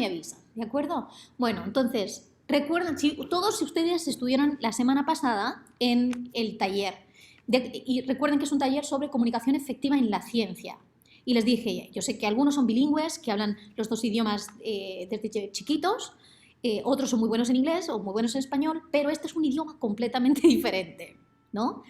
me avisan, ¿de acuerdo? Bueno, entonces, recuerden, si todos ustedes estuvieron la semana pasada en el taller, y recuerden que es un taller sobre comunicación efectiva en la ciencia. Y les dije, yo sé que algunos son bilingües, que hablan los dos idiomas desde chiquitos, otros son muy buenos en inglés o muy buenos en español, pero este es un idioma completamente diferente, ¿no?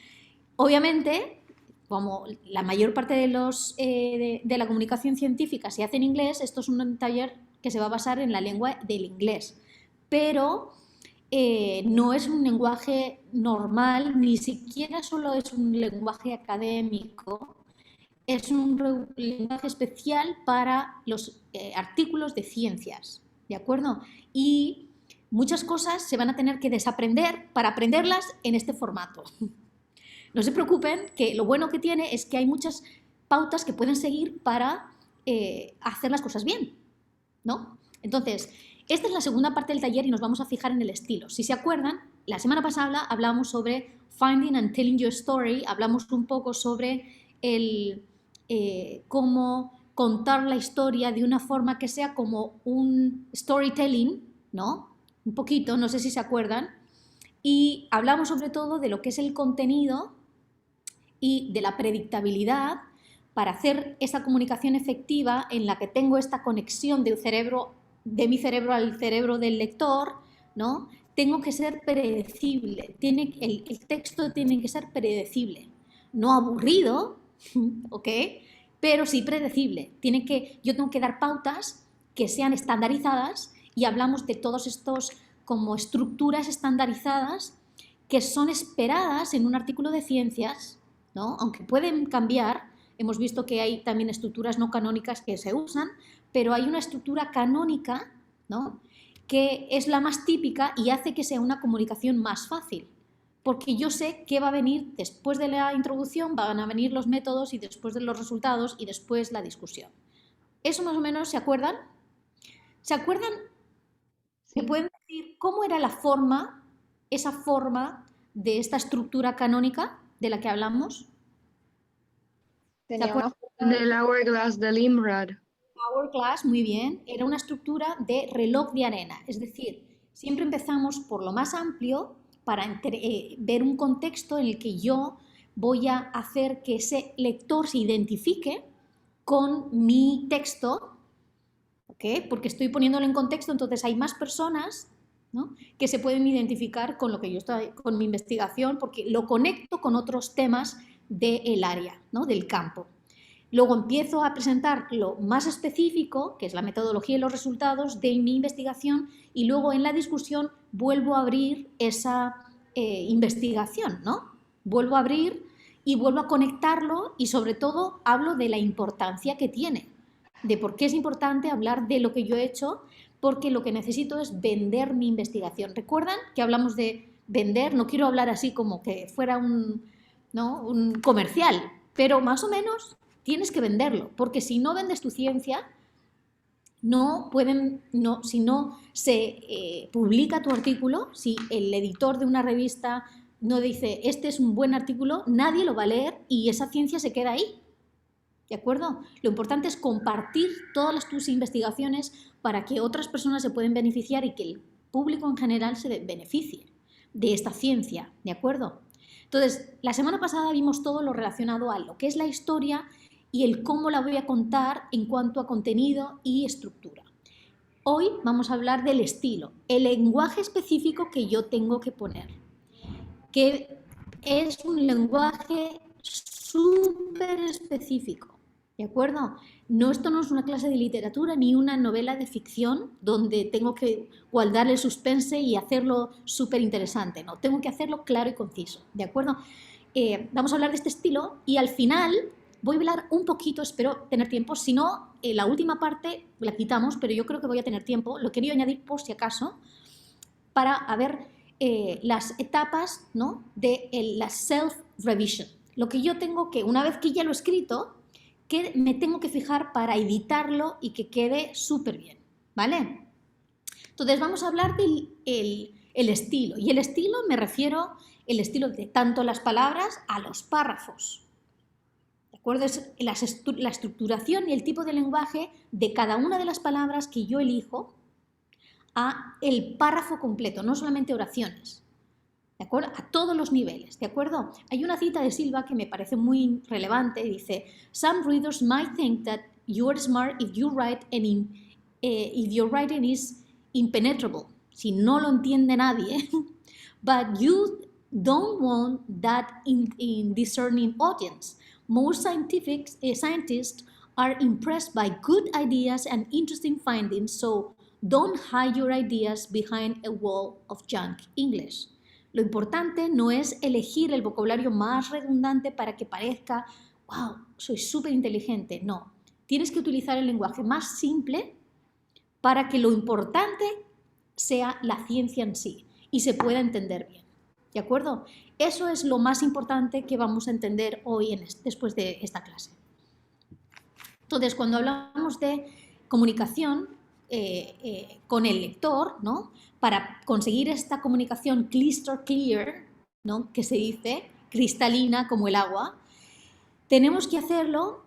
Obviamente, como la mayor parte de la comunicación científica se hace en inglés, esto es un taller que se va a basar en la lengua del inglés, pero no es un lenguaje normal, ni siquiera solo es un lenguaje académico, es un lenguaje especial para los artículos de ciencias, ¿de acuerdo? Y muchas cosas se van a tener que desaprender para aprenderlas en este formato. No se preocupen, que lo bueno que tiene es que hay muchas pautas que pueden seguir para hacer las cosas bien, ¿no? Entonces, esta es la segunda parte del taller y nos vamos a fijar en el estilo. Si se acuerdan, la semana pasada hablamos sobre Finding and Telling Your Story, hablamos un poco sobre cómo contar la historia de una forma que sea como un storytelling, ¿no? Un poquito, no sé si se acuerdan. Y hablamos sobre todo de lo que es el contenido y de la predictabilidad para hacer esa comunicación efectiva en la que tengo esta conexión de mi cerebro al cerebro del lector, ¿no? Tengo que ser predecible, el texto tiene que ser predecible, no aburrido, ¿ok? Pero sí predecible. Yo tengo que dar pautas que sean estandarizadas y hablamos de todos estos como estructuras estandarizadas que son esperadas en un artículo de ciencias, ¿no? Aunque pueden cambiar, hemos visto que hay también estructuras no canónicas que se usan, pero hay una estructura canónica, ¿no? Que es la más típica y hace que sea una comunicación más fácil, porque yo sé qué va a venir después de la introducción, van a venir los métodos y después de los resultados y después la discusión. ¿Eso más o menos se acuerdan? ¿Se acuerdan? ¿Me pueden decir cómo era esa forma de esta estructura canónica de la que hablamos? ¿Se Tenía una acuerdan? Del hourglass de Limrad. Hourglass, muy bien, era una estructura de reloj de arena, es decir, siempre empezamos por lo más amplio para ver un contexto en el que yo voy a hacer que ese lector se identifique con mi texto, ¿ok? Porque estoy poniéndolo en contexto, entonces hay más personas, ¿no?, que se pueden identificar con lo que yo estoy, con mi investigación, porque lo conecto con otros temas del área, ¿no?, del campo. Luego empiezo a presentar lo más específico, que es la metodología y los resultados de mi investigación, y luego en la discusión vuelvo a abrir esa investigación, ¿no? Vuelvo a abrir y vuelvo a conectarlo y sobre todo hablo de la importancia que tiene, de por qué es importante hablar de lo que yo he hecho, porque lo que necesito es vender mi investigación. ¿Recuerdan que hablamos de vender? No quiero hablar así como que fuera un comercial, pero más o menos tienes que venderlo, porque si no vendes tu ciencia, si no se publica tu artículo, si el editor de una revista no dice este es un buen artículo, nadie lo va a leer y esa ciencia se queda ahí, ¿de acuerdo? Lo importante es compartir todas tus investigaciones para que otras personas se puedan beneficiar y que el público en general se beneficie de esta ciencia, ¿de acuerdo? Entonces, la semana pasada vimos todo lo relacionado a lo que es la historia y el cómo la voy a contar en cuanto a contenido y estructura. Hoy vamos a hablar del estilo, el lenguaje específico que yo tengo que poner, que es un lenguaje súper específico, ¿de acuerdo? Esto no es una clase de literatura ni una novela de ficción donde tengo que guardar el suspense y hacerlo súper interesante, no, tengo que hacerlo claro y conciso, ¿de acuerdo? Vamos a hablar de este estilo y al final voy a hablar un poquito, espero tener tiempo, si no, la última parte la quitamos, pero yo creo que voy a tener tiempo, lo quería añadir por si acaso, para ver las etapas, ¿no?, de la self-revision. Lo que yo tengo que, una vez que ya lo he escrito, que me tengo que fijar para editarlo y que quede súper bien, ¿vale? Entonces vamos a hablar del el estilo, y el estilo me refiero el estilo de tanto las palabras a los párrafos. ¿De acuerdo? Es la estructuración y el tipo de lenguaje de cada una de las palabras que yo elijo, a el párrafo completo, no solamente oraciones, ¿de acuerdo? A todos los niveles, ¿de acuerdo? Hay una cita de Silva que me parece muy relevante, dice, "Some readers might think that you're smart if you write if your writing is impenetrable", si no lo entiende nadie, "but you don't want that in discerning audience. Most scientists are impressed by good ideas and interesting findings, so don't hide your ideas behind a wall of junk English". Lo importante no es elegir el vocabulario más redundante para que parezca, wow, soy súper inteligente. No, tienes que utilizar el lenguaje más simple para que lo importante sea la ciencia en sí y se pueda entender bien. ¿De acuerdo? Eso es lo más importante que vamos a entender hoy después de esta clase. Entonces, cuando hablamos de comunicación con el lector, ¿no? Para conseguir esta comunicación crystal clear, ¿no? Que se dice cristalina como el agua, tenemos que hacerlo,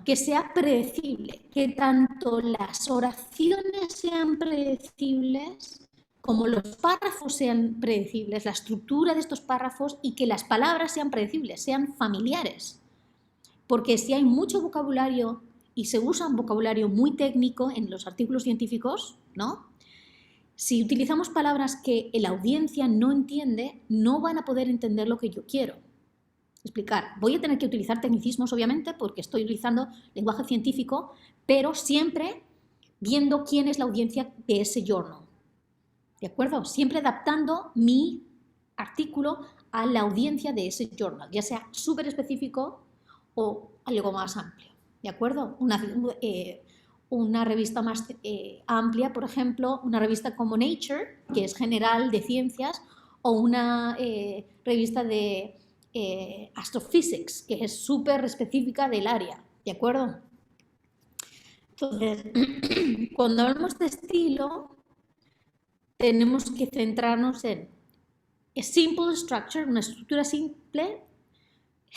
que sea predecible, que tanto las oraciones sean predecibles como los párrafos sean predecibles, la estructura de estos párrafos, y que las palabras sean predecibles, sean familiares. Porque si hay mucho vocabulario y se usa un vocabulario muy técnico en los artículos científicos, ¿no? Si utilizamos palabras que la audiencia no entiende, no van a poder entender lo que yo quiero explicar. Voy a tener que utilizar tecnicismos, obviamente, porque estoy utilizando lenguaje científico, pero siempre viendo quién es la audiencia de ese journal. ¿De acuerdo? Siempre adaptando mi artículo a la audiencia de ese journal, ya sea súper específico o algo más amplio. ¿De acuerdo? Una revista más amplia, por ejemplo, una revista como Nature, que es general de ciencias, o una revista de Astrophysics, que es súper específica del área. ¿De acuerdo? Entonces, cuando hablamos de estilo, tenemos que centrarnos en a simple structure, una estructura simple,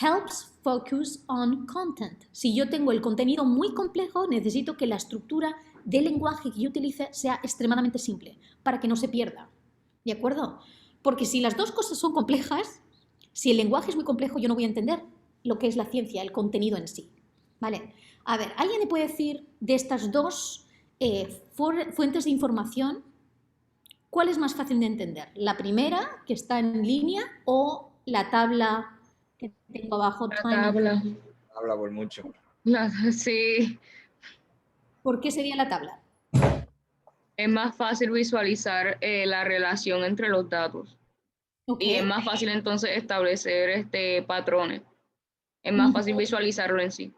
helps focus on content. Si yo tengo el contenido muy complejo, necesito que la estructura del lenguaje que yo utilice sea extremadamente simple, para que no se pierda. ¿De acuerdo? Porque si las dos cosas son complejas, si el lenguaje es muy complejo, yo no voy a entender lo que es la ciencia, el contenido en sí. ¿Vale? A ver, ¿alguien me puede decir de estas dos fuentes de información cuál es más fácil de entender? ¿La primera, que está en línea, o la tabla que tengo abajo? La tabla. Habla por mucho. Sí. ¿Por qué sería la tabla? Es más fácil visualizar la relación entre los datos. Okay. Y es más fácil entonces establecer patrones. Es más fácil visualizarlo en sí.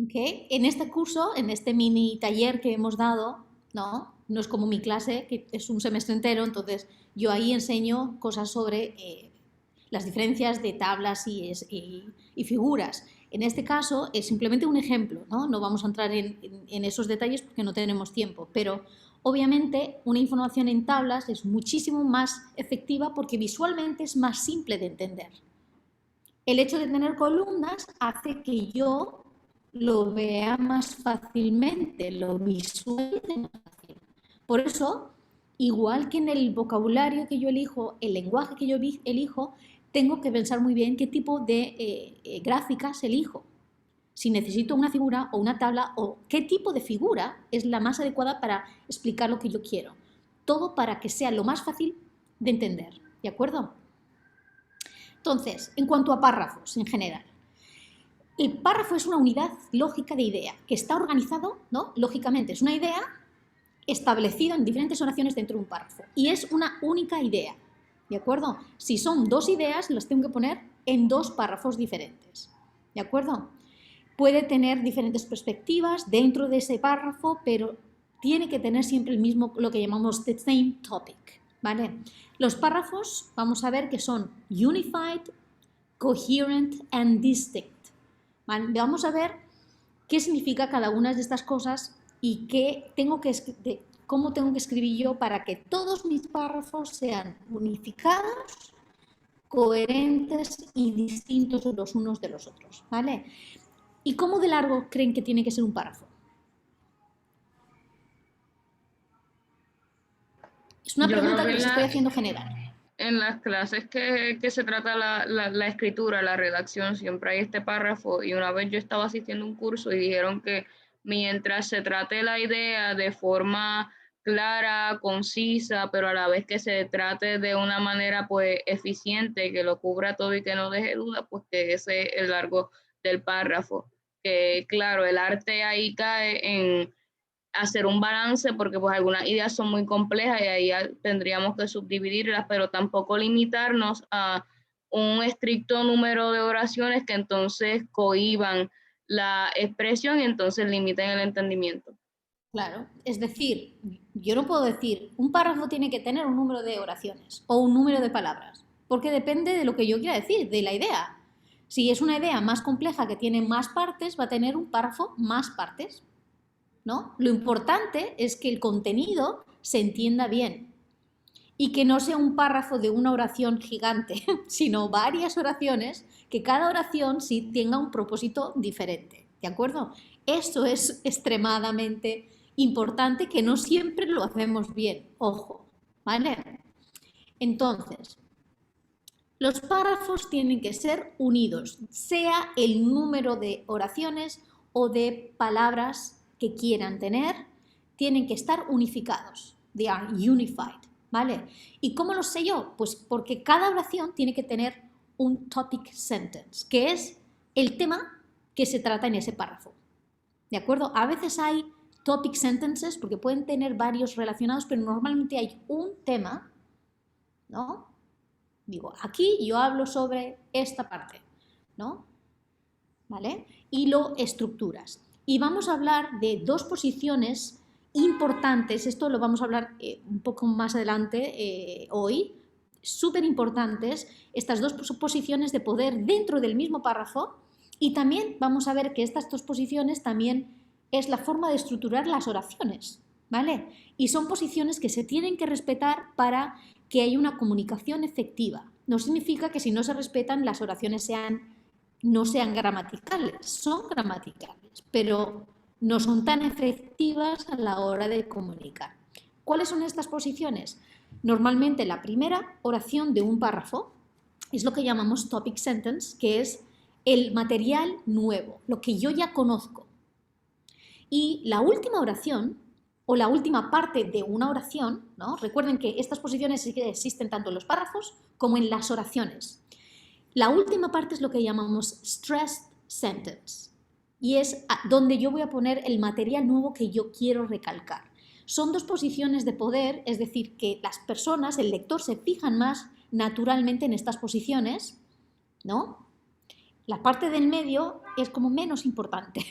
Okay. En este curso, en este mini taller que hemos dado, no es como mi clase, que es un semestre entero, entonces yo ahí enseño cosas sobre las diferencias de tablas y figuras. En este caso es simplemente un ejemplo, no vamos a entrar en esos detalles porque no tenemos tiempo, pero obviamente una información en tablas es muchísimo más efectiva porque visualmente es más simple de entender. El hecho de tener columnas hace que yo lo vea más fácilmente, lo visualice más fácil. Por eso, igual que en el vocabulario que yo elijo, el lenguaje que yo elijo, tengo que pensar muy bien qué tipo de gráficas elijo. Si necesito una figura o una tabla, o qué tipo de figura es la más adecuada para explicar lo que yo quiero. Todo para que sea lo más fácil de entender, ¿de acuerdo? Entonces, en cuanto a párrafos en general, el párrafo es una unidad lógica de idea que está organizado, ¿no? Lógicamente, es una idea establecida en diferentes oraciones dentro de un párrafo y es una única idea, ¿de acuerdo? Si son dos ideas, las tengo que poner en dos párrafos diferentes, ¿de acuerdo? Puede tener diferentes perspectivas dentro de ese párrafo, pero tiene que tener siempre el mismo, lo que llamamos the same topic, ¿vale? Los párrafos, vamos a ver que son unified, coherent and distinct. ¿Vale? Vamos a ver qué significa cada una de estas cosas y cómo tengo que escribir yo para que todos mis párrafos sean unificados, coherentes y distintos los unos de los otros, ¿vale? ¿Y cómo de largo creen que tiene que ser un párrafo? Es una Yo creo pregunta que que les estoy haciendo general. en las clases que se trata la escritura, la redacción, siempre hay este párrafo y una vez yo estaba asistiendo a un curso y dijeron que mientras se trate la idea de forma clara, concisa, pero a la vez que se trate de una manera pues eficiente, que lo cubra todo y que no deje duda, pues que ese es el largo del párrafo. Que claro, el arte ahí cae en hacer un balance porque pues algunas ideas son muy complejas y ahí tendríamos que subdividirlas, pero tampoco limitarnos a un estricto número de oraciones que entonces cohíban la expresión y entonces limiten el entendimiento. Claro, es decir, yo no puedo decir un párrafo tiene que tener un número de oraciones o un número de palabras, porque depende de lo que yo quiera decir, de la idea. Si es una idea más compleja que tiene más partes, va a tener un párrafo más partes, ¿no? Lo importante es que el contenido se entienda bien y que no sea un párrafo de una oración gigante, sino varias oraciones, que cada oración sí tenga un propósito diferente, ¿de acuerdo? Eso es extremadamente importante, que no siempre lo hacemos bien, ojo, ¿vale? Entonces, los párrafos tienen que ser unidos, sea el número de oraciones o de palabras que quieran tener, tienen que estar unificados. They are unified, ¿vale? ¿Y cómo lo sé yo? Pues porque cada oración tiene que tener un topic sentence, que es el tema que se trata en ese párrafo. ¿De acuerdo? A veces hay topic sentences porque pueden tener varios relacionados, pero normalmente hay un tema, ¿no? Digo, aquí yo hablo sobre esta parte, ¿no? ¿Vale? Y lo estructuras. Y vamos a hablar de dos posiciones importantes, esto lo vamos a hablar un poco más adelante hoy, súper importantes, estas dos posiciones de poder dentro del mismo párrafo, y también vamos a ver que estas dos posiciones también es la forma de estructurar las oraciones, ¿vale? Y son posiciones que se tienen que respetar para que haya una comunicación efectiva. No significa que si no se respetan las oraciones no sean gramaticales, son gramaticales, pero no son tan efectivas a la hora de comunicar. ¿Cuáles son estas posiciones? Normalmente la primera oración de un párrafo es lo que llamamos topic sentence, que es el material nuevo, lo que yo ya conozco. Y la última oración o la última parte de una oración, ¿no? Recuerden que estas posiciones existen tanto en los párrafos como en las oraciones. La última parte es lo que llamamos stressed sentence y es donde yo voy a poner el material nuevo que yo quiero recalcar. Son dos posiciones de poder, es decir, que las personas, el lector, se fijan más naturalmente en estas posiciones, ¿no? La parte del medio es como menos importante,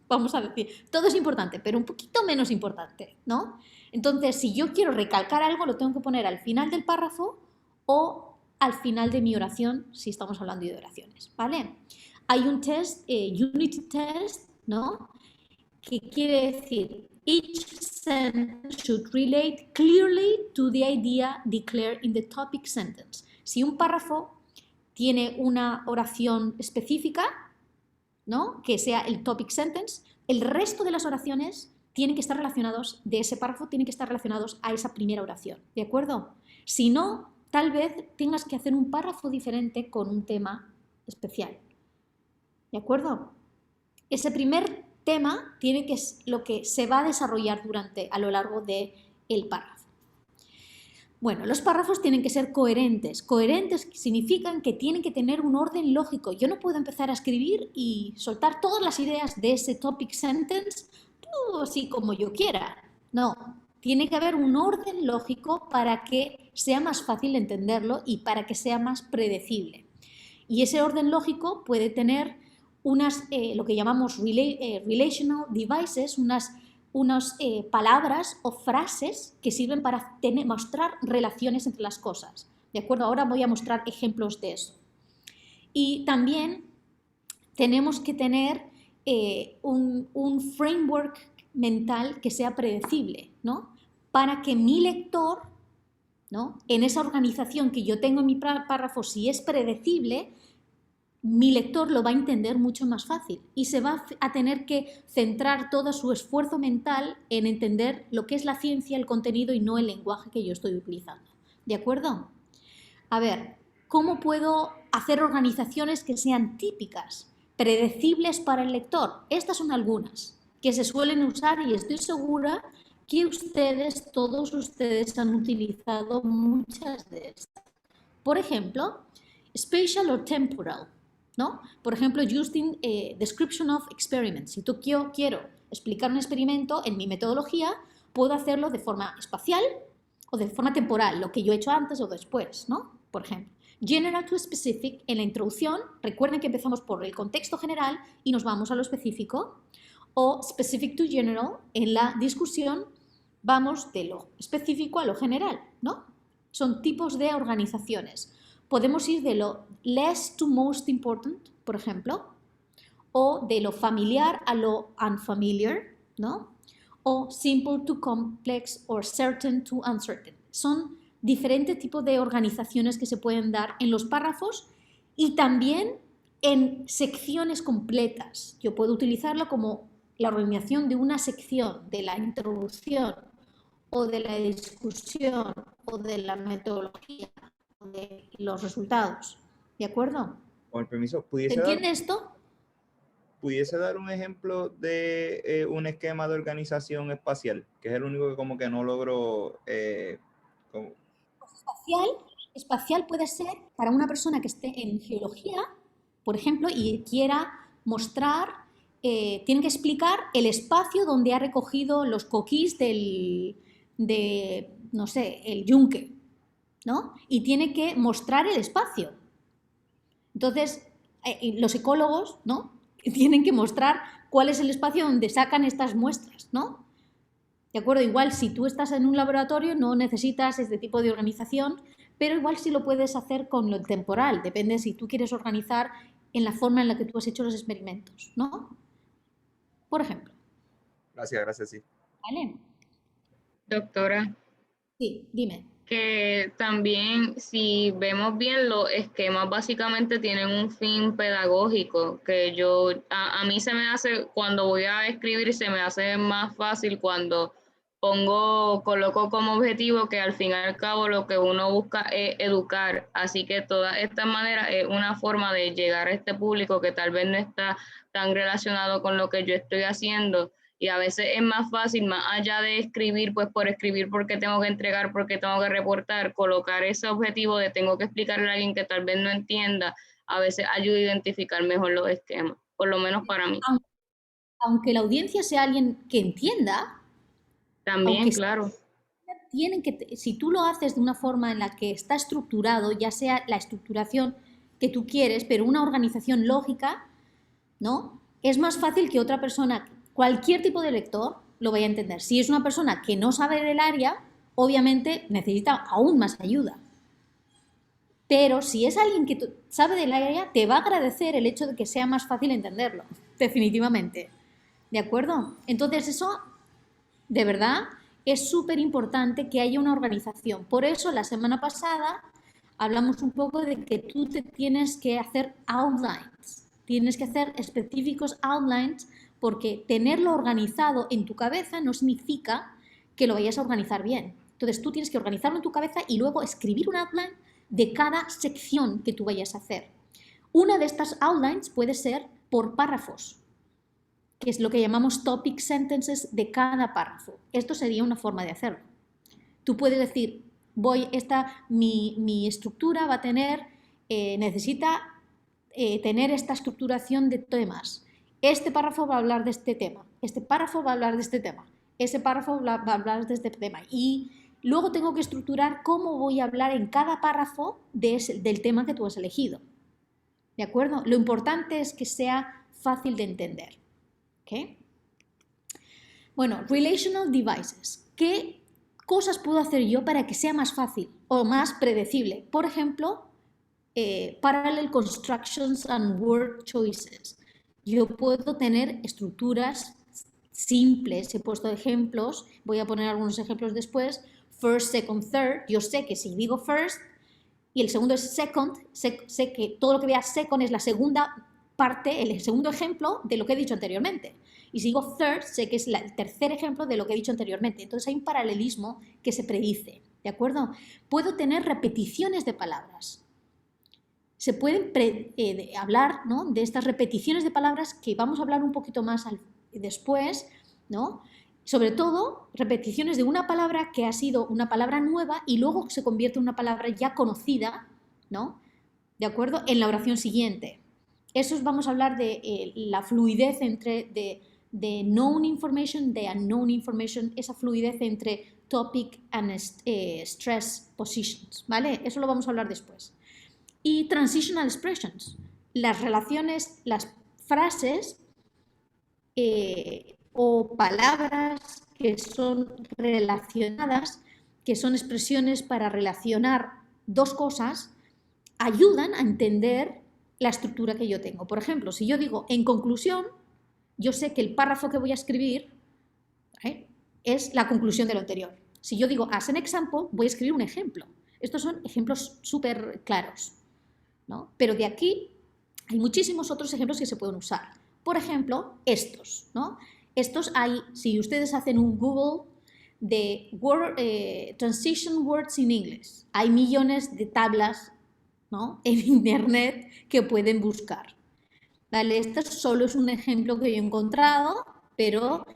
vamos a decir, todo es importante, pero un poquito menos importante, ¿no? Entonces, si yo quiero recalcar algo, lo tengo que poner al final del párrafo o al final de mi oración, si estamos hablando de oraciones, ¿vale? Hay un test, unity test, ¿no? Que quiere decir, each sentence should relate clearly to the idea declared in the topic sentence. Si un párrafo tiene una oración específica, ¿no? Que sea el topic sentence, el resto de las oraciones tienen que estar relacionados, de ese párrafo tienen que estar relacionados a esa primera oración, ¿de acuerdo? Si no, tal vez tengas que hacer un párrafo diferente con un tema especial, ¿de acuerdo? Ese primer tema tiene que es lo que se va a desarrollar a lo largo del párrafo. Bueno, los párrafos tienen que ser coherentes. Coherentes significan que tienen que tener un orden lógico. Yo no puedo empezar a escribir y soltar todas las ideas de ese topic sentence así como yo quiera. No, tiene que haber un orden lógico para que sea más fácil entenderlo y para que sea más predecible. Y ese orden lógico puede tener lo que llamamos relational devices, unas palabras o frases que sirven para mostrar relaciones entre las cosas. ¿De acuerdo? Ahora voy a mostrar ejemplos de eso. Y también tenemos que tener un framework mental que sea predecible, ¿no? Para que mi lector, ¿no? En esa organización que yo tengo en mi párrafo, si es predecible, mi lector lo va a entender mucho más fácil y se va a tener que centrar todo su esfuerzo mental en entender lo que es la ciencia, el contenido y no el lenguaje que yo estoy utilizando. ¿De acuerdo? A ver, ¿cómo puedo hacer organizaciones que sean típicas, predecibles para el lector? Estas son algunas que se suelen usar y estoy segura que todos ustedes han utilizado muchas de estas. Por ejemplo, spatial o temporal, ¿no? Por ejemplo, using description of experiments. Si quiero explicar un experimento en mi metodología, puedo hacerlo de forma espacial o de forma temporal, lo que yo he hecho antes o después, ¿no? Por ejemplo, general to specific, en la introducción, recuerden que empezamos por el contexto general y nos vamos a lo específico, o specific to general, en la discusión vamos de lo específico a lo general, ¿no? Son tipos de organizaciones. Podemos ir de lo less to most important, por ejemplo, o de lo familiar a lo unfamiliar, ¿no? O simple to complex or certain to uncertain. Son diferentes tipos de organizaciones que se pueden dar en los párrafos y también en secciones completas. Yo puedo utilizarlo como la organización de una sección, de la introducción o de la discusión o de la metodología o de los resultados. ¿De acuerdo? Con el permiso, ¿Se entiende esto? ¿Pudiese dar un ejemplo de un esquema de organización espacial? Que es el único que como que no logro... Espacial puede ser para una persona que esté en geología, por ejemplo, y quiera mostrar, tiene que explicar el espacio donde ha recogido los coquís no sé, el yunque, ¿no? Y tiene que mostrar el espacio. Entonces, los ecólogos, ¿no? Tienen que mostrar cuál es el espacio donde sacan estas muestras, ¿no? ¿De acuerdo? Igual si tú estás en un laboratorio no necesitas este tipo de organización, pero igual sí lo puedes hacer con lo temporal, depende si tú quieres organizar en la forma en la que tú has hecho los experimentos, ¿no? Por ejemplo. Gracias, sí. ¿Vale? Doctora. Sí, dime. Que también, si vemos bien, los esquemas básicamente tienen un fin pedagógico, que a mí se me hace, cuando voy a escribir, se me hace más fácil cuando coloco como objetivo que al fin y al cabo lo que uno busca es educar. Así que toda esta manera es una forma de llegar a este público que tal vez no está tan relacionado con lo que yo estoy haciendo. Y a veces es más fácil, más allá de escribir, pues por escribir porque tengo que entregar, porque tengo que reportar, colocar ese objetivo de tengo que explicarle a alguien que tal vez no entienda, a veces ayuda a identificar mejor los esquemas, por lo menos para mí. Aunque la audiencia sea alguien que entienda, también, claro. Si tú lo haces de una forma en la que está estructurado, ya sea la estructuración que tú quieres, pero una organización lógica, ¿no? Es más fácil que otra persona, cualquier tipo de lector, lo vaya a entender. Si es una persona que no sabe del área, obviamente necesita aún más ayuda. Pero si es alguien que sabe del área, te va a agradecer el hecho de que sea más fácil entenderlo, definitivamente. ¿De acuerdo? Entonces eso, de verdad, es súper importante que haya una organización. Por eso la semana pasada hablamos un poco de que tú te tienes que hacer outlines, tienes que hacer específicos outlines, porque tenerlo organizado en tu cabeza no significa que lo vayas a organizar bien. Entonces tú tienes que organizarlo en tu cabeza y luego escribir un outline de cada sección que tú vayas a hacer. Una de estas outlines puede ser por párrafos, que es lo que llamamos topic sentences de cada párrafo. Esto sería una forma de hacerlo. Tú puedes decir, mi estructura va a tener, necesita tener esta estructuración de temas. Este párrafo va a hablar de este tema, este párrafo va a hablar de este tema, ese párrafo va a hablar de este tema. Y luego tengo que estructurar cómo voy a hablar en cada párrafo del tema que tú has elegido. ¿De acuerdo? Lo importante es que sea fácil de entender. ¿Okay? Bueno, relational devices. ¿Qué cosas puedo hacer yo para que sea más fácil o más predecible? Por ejemplo, parallel constructions and word choices. Yo puedo tener estructuras simples, he puesto ejemplos, voy a poner algunos ejemplos después. First, second, third. Yo sé que si digo first, y el segundo es second, sé que todo lo que vea second es la segunda parte, el segundo ejemplo de lo que he dicho anteriormente. Y si digo third, sé que es el tercer ejemplo de lo que he dicho anteriormente. Entonces hay un paralelismo que se predice, ¿de acuerdo? Puedo tener repeticiones de palabras. Se pueden hablar, ¿no?, de estas repeticiones de palabras que vamos a hablar un poquito más después, ¿no? Sobre todo, repeticiones de una palabra que ha sido una palabra nueva y luego se convierte en una palabra ya conocida, ¿no?, ¿de acuerdo?, en la oración siguiente. Eso vamos a hablar de la fluidez entre de known information, de unknown information, esa fluidez entre topic and stress positions, ¿vale? Eso lo vamos a hablar después. Y transitional expressions, las relaciones, las frases o palabras que son relacionadas, que son expresiones para relacionar dos cosas, ayudan a entender la estructura que yo tengo. Por ejemplo, si yo digo en conclusión, yo sé que el párrafo que voy a escribir, ¿vale?, es la conclusión de lo anterior. Si yo digo as an example, voy a escribir un ejemplo. Estos son ejemplos súper claros, ¿no? Pero de aquí hay muchísimos otros ejemplos que se pueden usar. Por ejemplo, estos, ¿no? Estos hay, si ustedes hacen un Google de transition words in English, hay millones de tablas, ¿no?, en internet que pueden buscar. ¿Vale? Este solo es un ejemplo que yo he encontrado, pero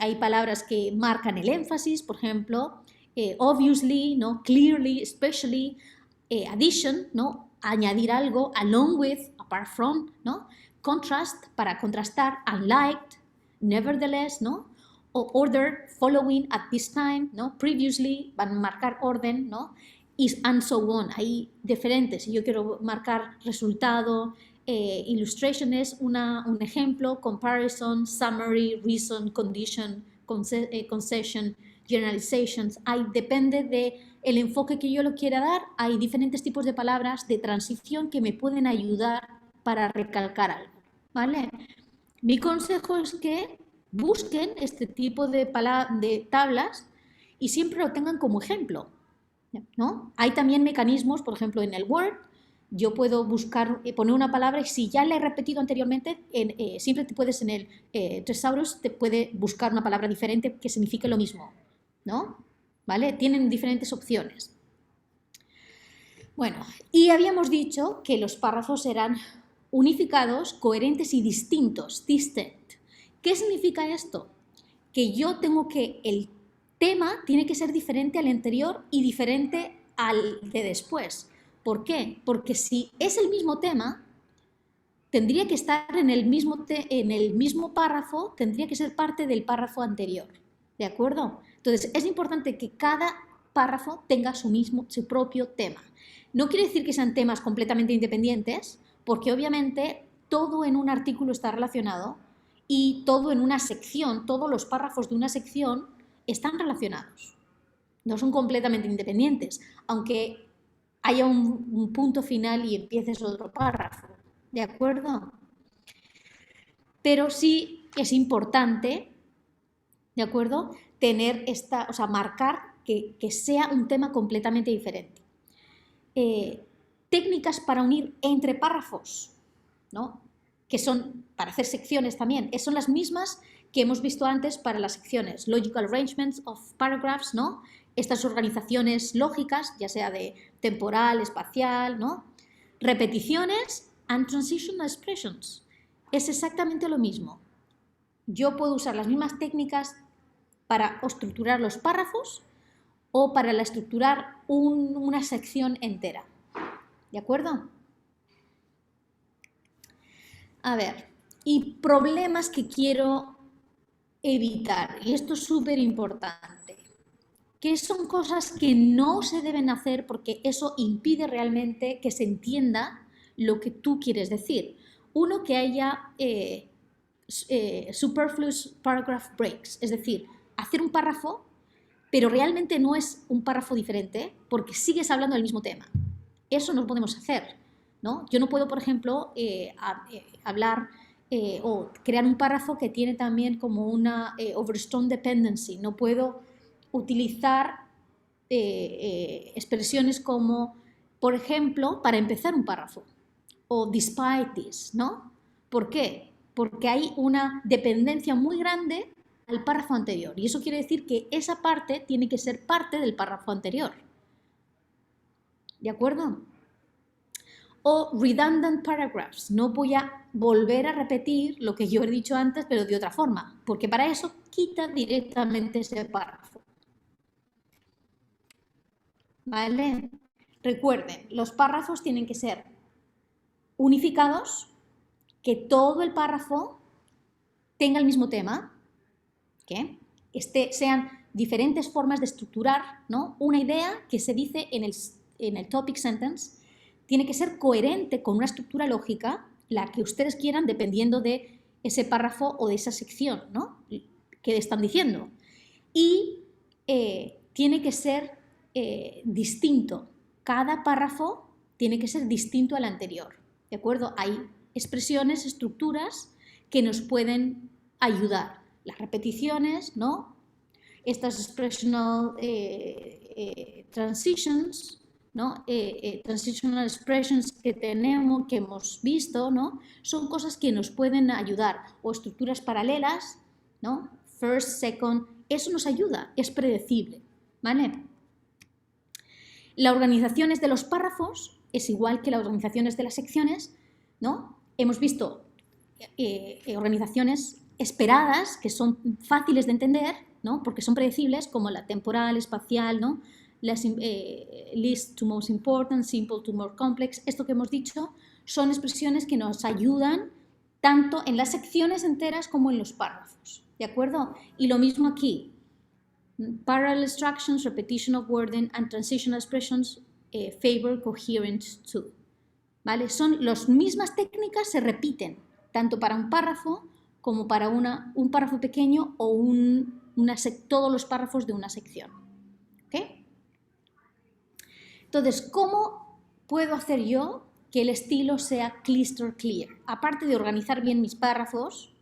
hay palabras que marcan el énfasis, por ejemplo, obviously, ¿no?, clearly, especially, addition, ¿no?, añadir algo, along with, apart from, ¿no?, contrast, para contrastar, unlike, nevertheless, ¿no?, o order, following, at this time, ¿no?, previously, van a marcar orden, ¿no?, and so on. Hay diferentes. Si yo quiero marcar resultado, illustration es un ejemplo, comparison, summary, reason, condition, concession, generalizations. Depende del enfoque que yo lo quiera dar, hay diferentes tipos de palabras de transición que me pueden ayudar para recalcar algo, ¿vale? Mi consejo es que busquen este tipo de tablas y siempre lo tengan como ejemplo, ¿no? Hay también mecanismos, por ejemplo, en el Word, yo puedo buscar, poner una palabra y si ya la he repetido anteriormente, siempre te puedes en el Thesaurus, te puede buscar una palabra diferente que signifique lo mismo, ¿no? ¿Vale? Tienen diferentes opciones. Bueno, y habíamos dicho que los párrafos eran unificados, coherentes y distintos, distinct. ¿Qué significa esto? Que yo tengo que el tema tiene que ser diferente al anterior y diferente al de después. ¿Por qué? Porque si es el mismo tema, tendría que estar en el mismo párrafo, tendría que ser parte del párrafo anterior, ¿de acuerdo? Entonces, es importante que cada párrafo tenga su propio tema. No quiere decir que sean temas completamente independientes, porque obviamente todo en un artículo está relacionado y todo en una sección, todos los párrafos de una sección están relacionados. No son completamente independientes, aunque haya un punto final y empieces otro párrafo, ¿de acuerdo? Pero sí es importante, ¿de acuerdo?, tener marcar que sea un tema completamente diferente. Técnicas para unir entre párrafos, ¿no?, que son para hacer secciones también, son las mismas que hemos visto antes para las secciones, logical arrangements of paragraphs, ¿no?, estas organizaciones lógicas, ya sea de temporal, espacial, ¿no?, repeticiones and transitional expressions. Es exactamente lo mismo. Yo puedo usar las mismas técnicas para estructurar los párrafos o para estructurar una sección entera. ¿De acuerdo? A ver, y problemas que quiero evitar, y esto es súper importante, que son cosas que no se deben hacer porque eso impide realmente que se entienda lo que tú quieres decir. Uno, que haya superfluous paragraph breaks, es decir, hacer un párrafo, pero realmente no es un párrafo diferente porque sigues hablando del mismo tema. Eso no lo podemos hacer, ¿no? Yo no puedo, por ejemplo, hablar o crear un párrafo que tiene también como una overstrong dependency. No puedo utilizar expresiones como, por ejemplo, para empezar un párrafo, o despite this, ¿no? ¿Por qué? Porque hay una dependencia muy grande al párrafo anterior, y eso quiere decir que esa parte tiene que ser parte del párrafo anterior. ¿De acuerdo? O redundant paragraphs. No voy a volver a repetir lo que yo he dicho antes, pero de otra forma, porque para eso quita directamente ese párrafo. ¿Vale? Recuerden, los párrafos tienen que ser unificados, que todo el párrafo tenga el mismo tema, ¿qué? Sean diferentes formas de estructurar, ¿no? Una idea que se dice en el topic sentence tiene que ser coherente con una estructura lógica, la que ustedes quieran, dependiendo de ese párrafo o de esa sección, ¿no? Que están diciendo. Y tiene que ser distinto. Cada párrafo tiene que ser distinto al anterior, ¿de acuerdo? Hay expresiones, estructuras que nos pueden ayudar. Las repeticiones, ¿no? Estas expressional transitions, ¿no? Transitional expressions que tenemos, que hemos visto, ¿no? Son cosas que nos pueden ayudar. O estructuras paralelas, ¿no? First, second, eso nos ayuda, es predecible, ¿vale? La organización de los párrafos es igual que las organizaciones de las secciones, ¿no? Hemos visto organizaciones esperadas que son fáciles de entender, ¿no? Porque son predecibles, como la temporal, espacial, ¿no? Least to most important, simple to more complex. Esto que hemos dicho son expresiones que nos ayudan tanto en las secciones enteras como en los párrafos, ¿de acuerdo? Y lo mismo aquí. Parallel instructions, repetition of wording and transitional expressions favor coherence too. ¿Vale? Son las mismas técnicas, se repiten tanto para un párrafo como para un párrafo pequeño o todos los párrafos de una sección. ¿Ok? Entonces, ¿cómo puedo hacer yo que el estilo sea crystal clear? Aparte de organizar bien mis párrafos,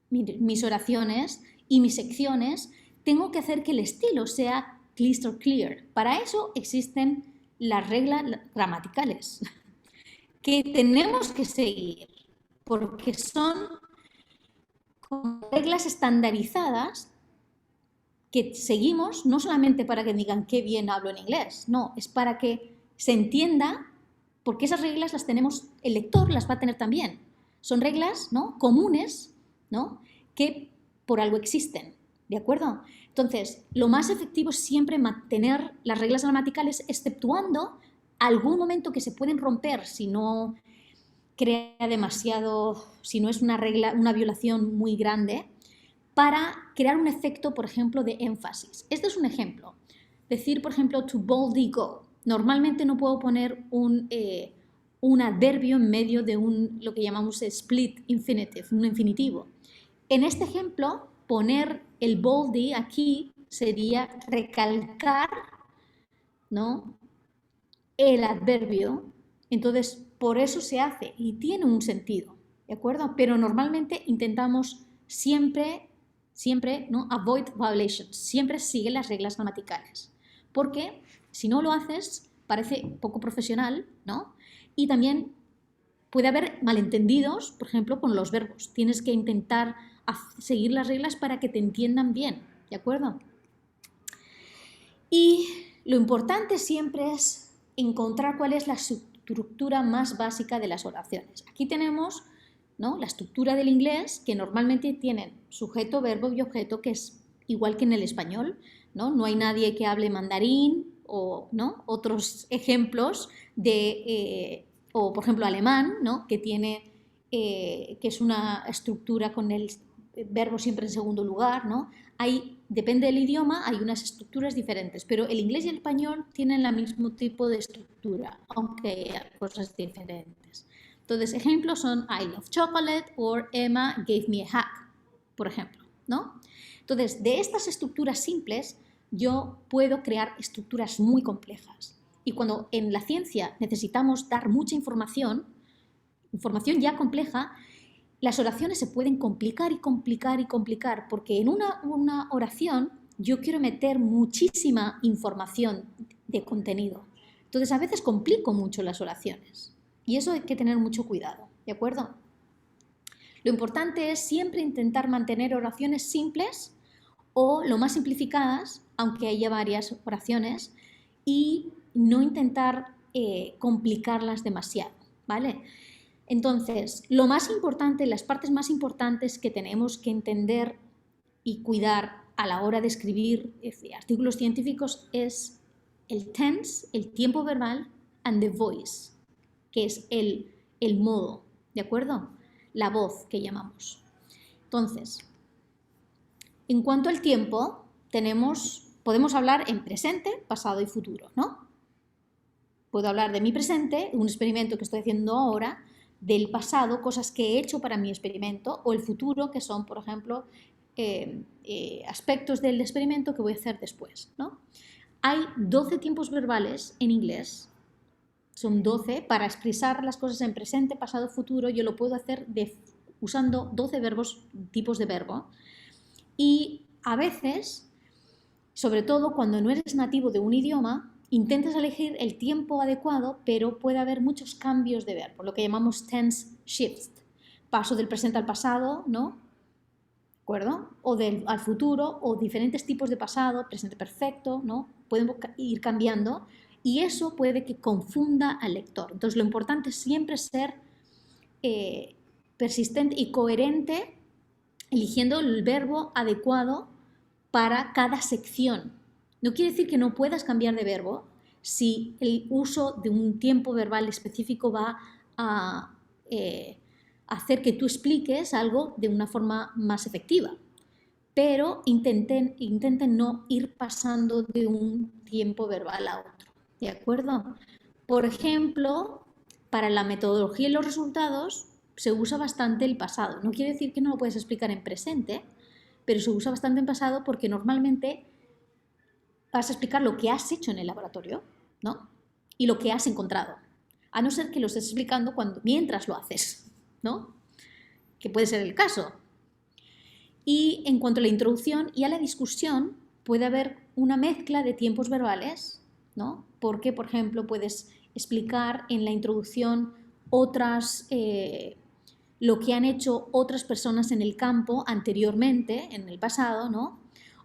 mis oraciones y mis secciones, tengo que hacer que el estilo sea crystal clear. Para eso existen las reglas gramaticales que tenemos que seguir, porque son reglas estandarizadas que seguimos no solamente para que digan qué bien hablo en inglés, no, es para que se entienda, porque esas reglas las tenemos, el lector las va a tener también. Son reglas, ¿no?, comunes, ¿no?, que por algo existen, ¿de acuerdo? Entonces, lo más efectivo es siempre mantener las reglas gramaticales, exceptuando algún momento que se pueden romper si no crea demasiado, si no es una regla, una violación muy grande, para crear un efecto, por ejemplo, de énfasis. Este es un ejemplo. Decir, por ejemplo, to boldly go. Normalmente no puedo poner un adverbio en medio de lo que llamamos split infinitive, un infinitivo. En este ejemplo, poner el boldly aquí sería recalcar, ¿no?, el adverbio. Entonces, por eso se hace y tiene un sentido, ¿de acuerdo? Pero normalmente intentamos siempre, ¿no?, avoid violations, siempre sigue las reglas gramaticales, porque si no lo haces parece poco profesional, ¿no? Y también puede haber malentendidos, por ejemplo, con los verbos. Tienes que intentar seguir las reglas para que te entiendan bien, ¿de acuerdo? Y lo importante siempre es encontrar cuál es la estructura más básica de las oraciones. Aquí tenemos, ¿no?, la estructura del inglés, que normalmente tienen sujeto, verbo y objeto, que es igual que en el español, ¿no? No hay nadie que hable mandarín o, ¿no?, otros ejemplos o por ejemplo alemán, ¿no?, que es una estructura con el verbo siempre en segundo lugar, ¿no? Depende del idioma, hay unas estructuras diferentes, pero el inglés y el español tienen el mismo tipo de estructura, aunque hay cosas diferentes. Entonces, ejemplos son I love chocolate o Emma gave me a hug, por ejemplo, ¿no? Entonces, de estas estructuras simples, yo puedo crear estructuras muy complejas. Y cuando en la ciencia necesitamos dar mucha información ya compleja, las oraciones se pueden complicar y complicar y complicar, porque en una oración yo quiero meter muchísima información de contenido. Entonces, a veces complico mucho las oraciones y eso hay que tener mucho cuidado, ¿de acuerdo? Lo importante es siempre intentar mantener oraciones simples o lo más simplificadas, aunque haya varias oraciones, y no intentar complicarlas demasiado, ¿vale? Entonces, lo más importante, las partes más importantes que tenemos que entender y cuidar a la hora de escribir artículos científicos es el tense, el tiempo verbal, and the voice, que es el modo, ¿de acuerdo? La voz que llamamos. Entonces, en cuanto al tiempo, podemos hablar en presente, pasado y futuro, ¿no? Puedo hablar de mi presente, un experimento que estoy haciendo ahora, del pasado, cosas que he hecho para mi experimento, o el futuro, que son, por ejemplo, aspectos del experimento que voy a hacer después, ¿no? Hay 12 tiempos verbales en inglés, son 12, para expresar las cosas en presente, pasado, futuro, yo lo puedo hacer usando 12 verbos, tipos de verbo, y a veces, sobre todo cuando no eres nativo de un idioma, intentas elegir el tiempo adecuado, pero puede haber muchos cambios de verbo, lo que llamamos tense shifts, paso del presente al pasado, ¿no? ¿De acuerdo? O al futuro, o diferentes tipos de pasado, presente perfecto, ¿no? Pueden ir cambiando y eso puede que confunda al lector. Entonces, lo importante es siempre ser persistente y coherente, eligiendo el verbo adecuado para cada sección. No quiere decir que no puedas cambiar de verbo si el uso de un tiempo verbal específico va a hacer que tú expliques algo de una forma más efectiva. Pero intenten no ir pasando de un tiempo verbal a otro, ¿de acuerdo? Por ejemplo, para la metodología y los resultados se usa bastante el pasado. No quiere decir que no lo puedes explicar en presente, pero se usa bastante en pasado porque normalmente vas a explicar lo que has hecho en el laboratorio, ¿no? Y lo que has encontrado, a no ser que lo estés explicando mientras lo haces, ¿no? Que puede ser el caso. Y en cuanto a la introducción y a la discusión, puede haber una mezcla de tiempos verbales, ¿no? Porque, por ejemplo, puedes explicar en la introducción lo que han hecho otras personas en el campo anteriormente, en el pasado, ¿no?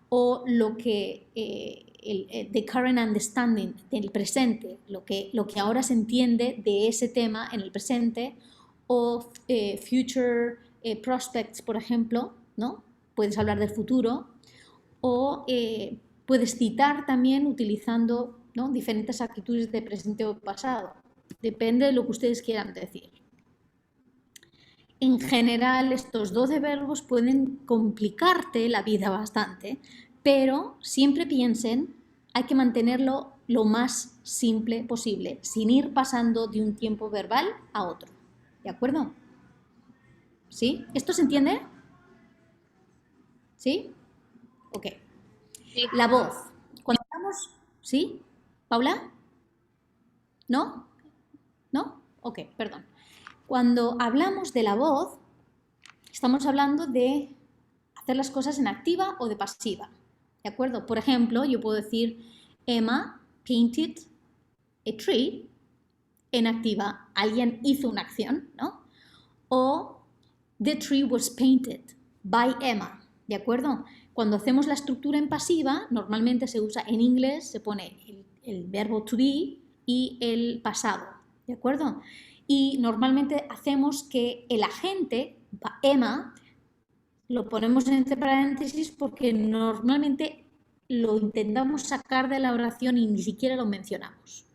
O lo que the current understanding del presente, lo que ahora se entiende de ese tema en el presente, o future prospects, por ejemplo, ¿no? Puedes hablar del futuro, o puedes citar también utilizando, ¿no?, diferentes actitudes de presente o pasado. Depende de lo que ustedes quieran decir. En general, estos 12 verbos pueden complicarte la vida bastante, pero siempre piensen, hay que mantenerlo lo más simple posible, sin ir pasando de un tiempo verbal a otro. ¿De acuerdo? ¿Sí? ¿Esto se entiende? ¿Sí? Ok. Sí. La voz. Cuando hablamos... ¿Sí? ¿Paula? ¿No? ¿No? Ok, perdón. Cuando hablamos de la voz, estamos hablando de hacer las cosas en activa o de pasiva. ¿De acuerdo? Por ejemplo, yo puedo decir Emma painted a tree. En activa, alguien hizo una acción, ¿no? O the tree was painted by Emma. ¿De acuerdo? Cuando hacemos la estructura en pasiva, normalmente se usa en inglés, se pone el verbo to be y el pasado. ¿De acuerdo? Y normalmente hacemos que el agente, Emma, lo ponemos entre paréntesis porque normalmente lo intentamos sacar de la oración y ni siquiera lo mencionamos,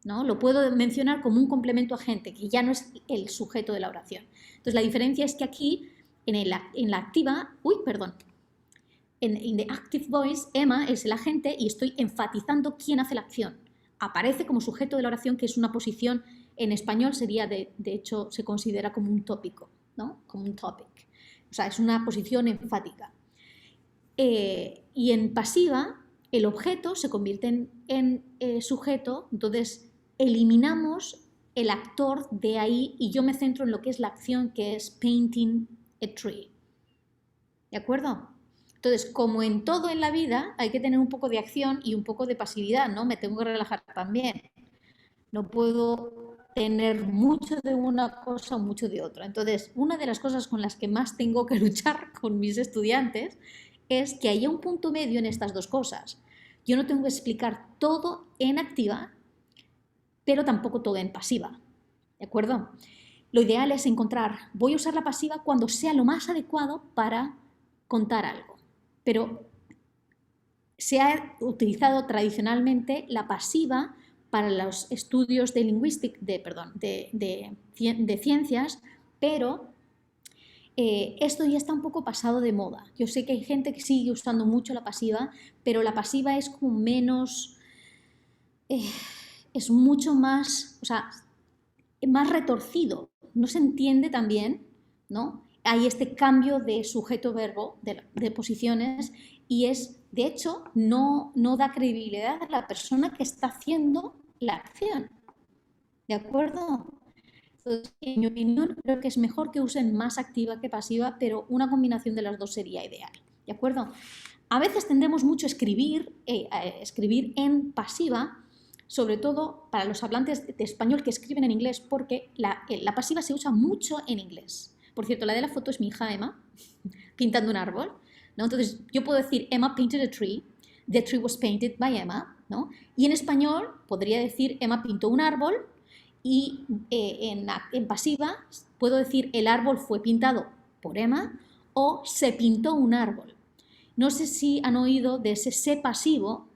¿no? Lo puedo mencionar como un complemento agente, que ya no es el sujeto de la oración. Entonces, la diferencia es que aquí, en la activa, en the active voice, Emma es el agente y estoy enfatizando quién hace la acción. Aparece como sujeto de la oración, que es una posición, en español sería, de hecho, se considera como un tópico, ¿no? Como un topic. O sea, es una posición enfática. Y en pasiva, el objeto se convierte en sujeto, entonces eliminamos el actor de ahí y yo me centro en lo que es la acción, que es painting a tree. ¿De acuerdo? Entonces, como en todo en la vida, hay que tener un poco de acción y un poco de pasividad, ¿no? Me tengo que relajar también. No puedo tener mucho de una cosa o mucho de otra. Entonces, una de las cosas con las que más tengo que luchar con mis estudiantes es que haya un punto medio en estas dos cosas. Yo no tengo que explicar todo en activa, pero tampoco todo en pasiva. ¿De acuerdo? Lo ideal es encontrar, voy a usar la pasiva cuando sea lo más adecuado para contar algo. Pero se ha utilizado tradicionalmente la pasiva para los estudios de de ciencias, pero esto ya está un poco pasado de moda. Yo sé que hay gente que sigue usando mucho la pasiva, pero la pasiva es como menos, es mucho más, o sea, más retorcido. No se entiende tan bien, ¿no? Hay este cambio de sujeto-verbo, de posiciones, y es, de hecho, no da credibilidad a la persona que está haciendo la acción. ¿De acuerdo? Entonces, en mi opinión, creo que es mejor que usen más activa que pasiva, pero una combinación de las dos sería ideal. ¿De acuerdo? A veces tendemos mucho a escribir en pasiva, sobre todo para los hablantes de español que escriben en inglés, porque la pasiva se usa mucho en inglés. Por cierto, la de la foto es mi hija Emma, pintando un árbol, ¿no? Entonces, yo puedo decir, Emma painted a tree, the tree was painted by Emma, ¿no? Y en español podría decir, Emma pintó un árbol, y en pasiva puedo decir, el árbol fue pintado por Emma, o se pintó un árbol. No sé si han oído de ese se pasivo,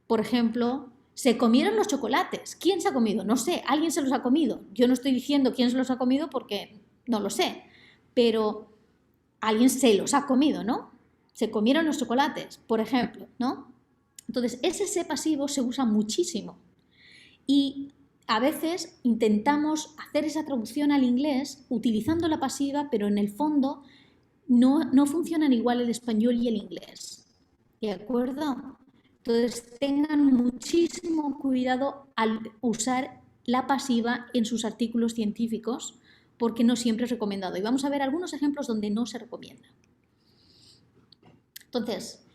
por ejemplo, se comieron los chocolates. ¿Quién se ha comido? No sé, alguien se los ha comido. Yo no estoy diciendo quién se los ha comido porque no lo sé, pero alguien se los ha comido, ¿no? Se comieron los chocolates, por ejemplo, ¿no? Entonces, ese se pasivo se usa muchísimo y a veces intentamos hacer esa traducción al inglés utilizando la pasiva, pero en el fondo no funcionan igual el español y el inglés. ¿De acuerdo? Entonces tengan muchísimo cuidado al usar la pasiva en sus artículos científicos porque no siempre es recomendado. Y vamos a ver algunos ejemplos donde no se recomienda. Entonces,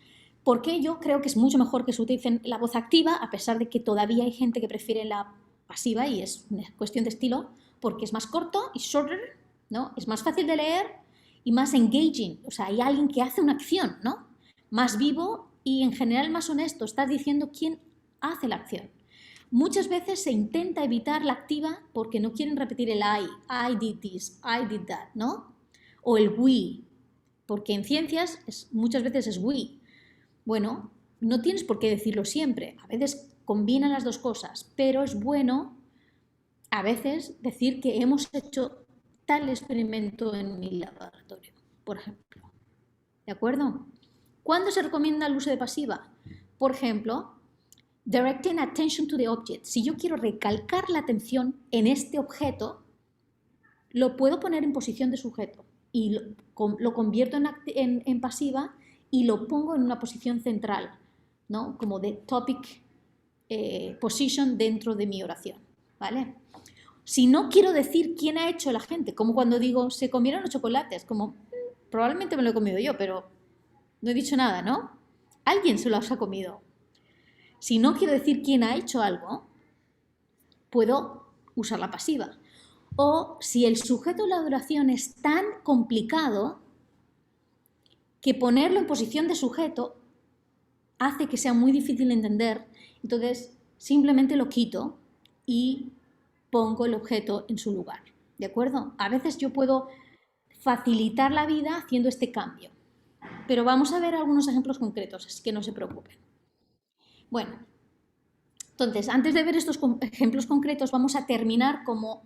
¿por qué yo creo que es mucho mejor que se utilicen la voz activa, a pesar de que todavía hay gente que prefiere la pasiva y es una cuestión de estilo? Porque es más corto y shorter, ¿no? Es más fácil de leer y más engaging. O sea, hay alguien que hace una acción, ¿no? Más vivo y en general más honesto. Estás diciendo quién hace la acción. Muchas veces se intenta evitar la activa porque no quieren repetir el I did this, I did that, ¿no? O el we, porque en ciencias muchas veces es we. Bueno, no tienes por qué decirlo siempre, a veces combinan las dos cosas, pero es bueno a veces decir que hemos hecho tal experimento en mi laboratorio, por ejemplo. ¿De acuerdo? ¿Cuándo se recomienda el uso de pasiva? Por ejemplo, directing attention to the object. Si yo quiero recalcar la atención en este objeto, lo puedo poner en posición de sujeto y lo convierto en pasiva y lo pongo en una posición central, ¿no? Como de topic position dentro de mi oración, ¿vale? Si no quiero decir quién ha hecho la gente, como cuando digo se comieron los chocolates, como probablemente me lo he comido yo, pero no he dicho nada, ¿no? Alguien se los ha comido. Si no quiero decir quién ha hecho algo, puedo usar la pasiva. O si el sujeto de la oración es tan complicado que ponerlo en posición de sujeto hace que sea muy difícil de entender, entonces simplemente lo quito y pongo el objeto en su lugar. ¿De acuerdo? A veces yo puedo facilitar la vida haciendo este cambio. Pero vamos a ver algunos ejemplos concretos, así que no se preocupen. Bueno, entonces, antes de ver estos ejemplos concretos, vamos a terminar cómo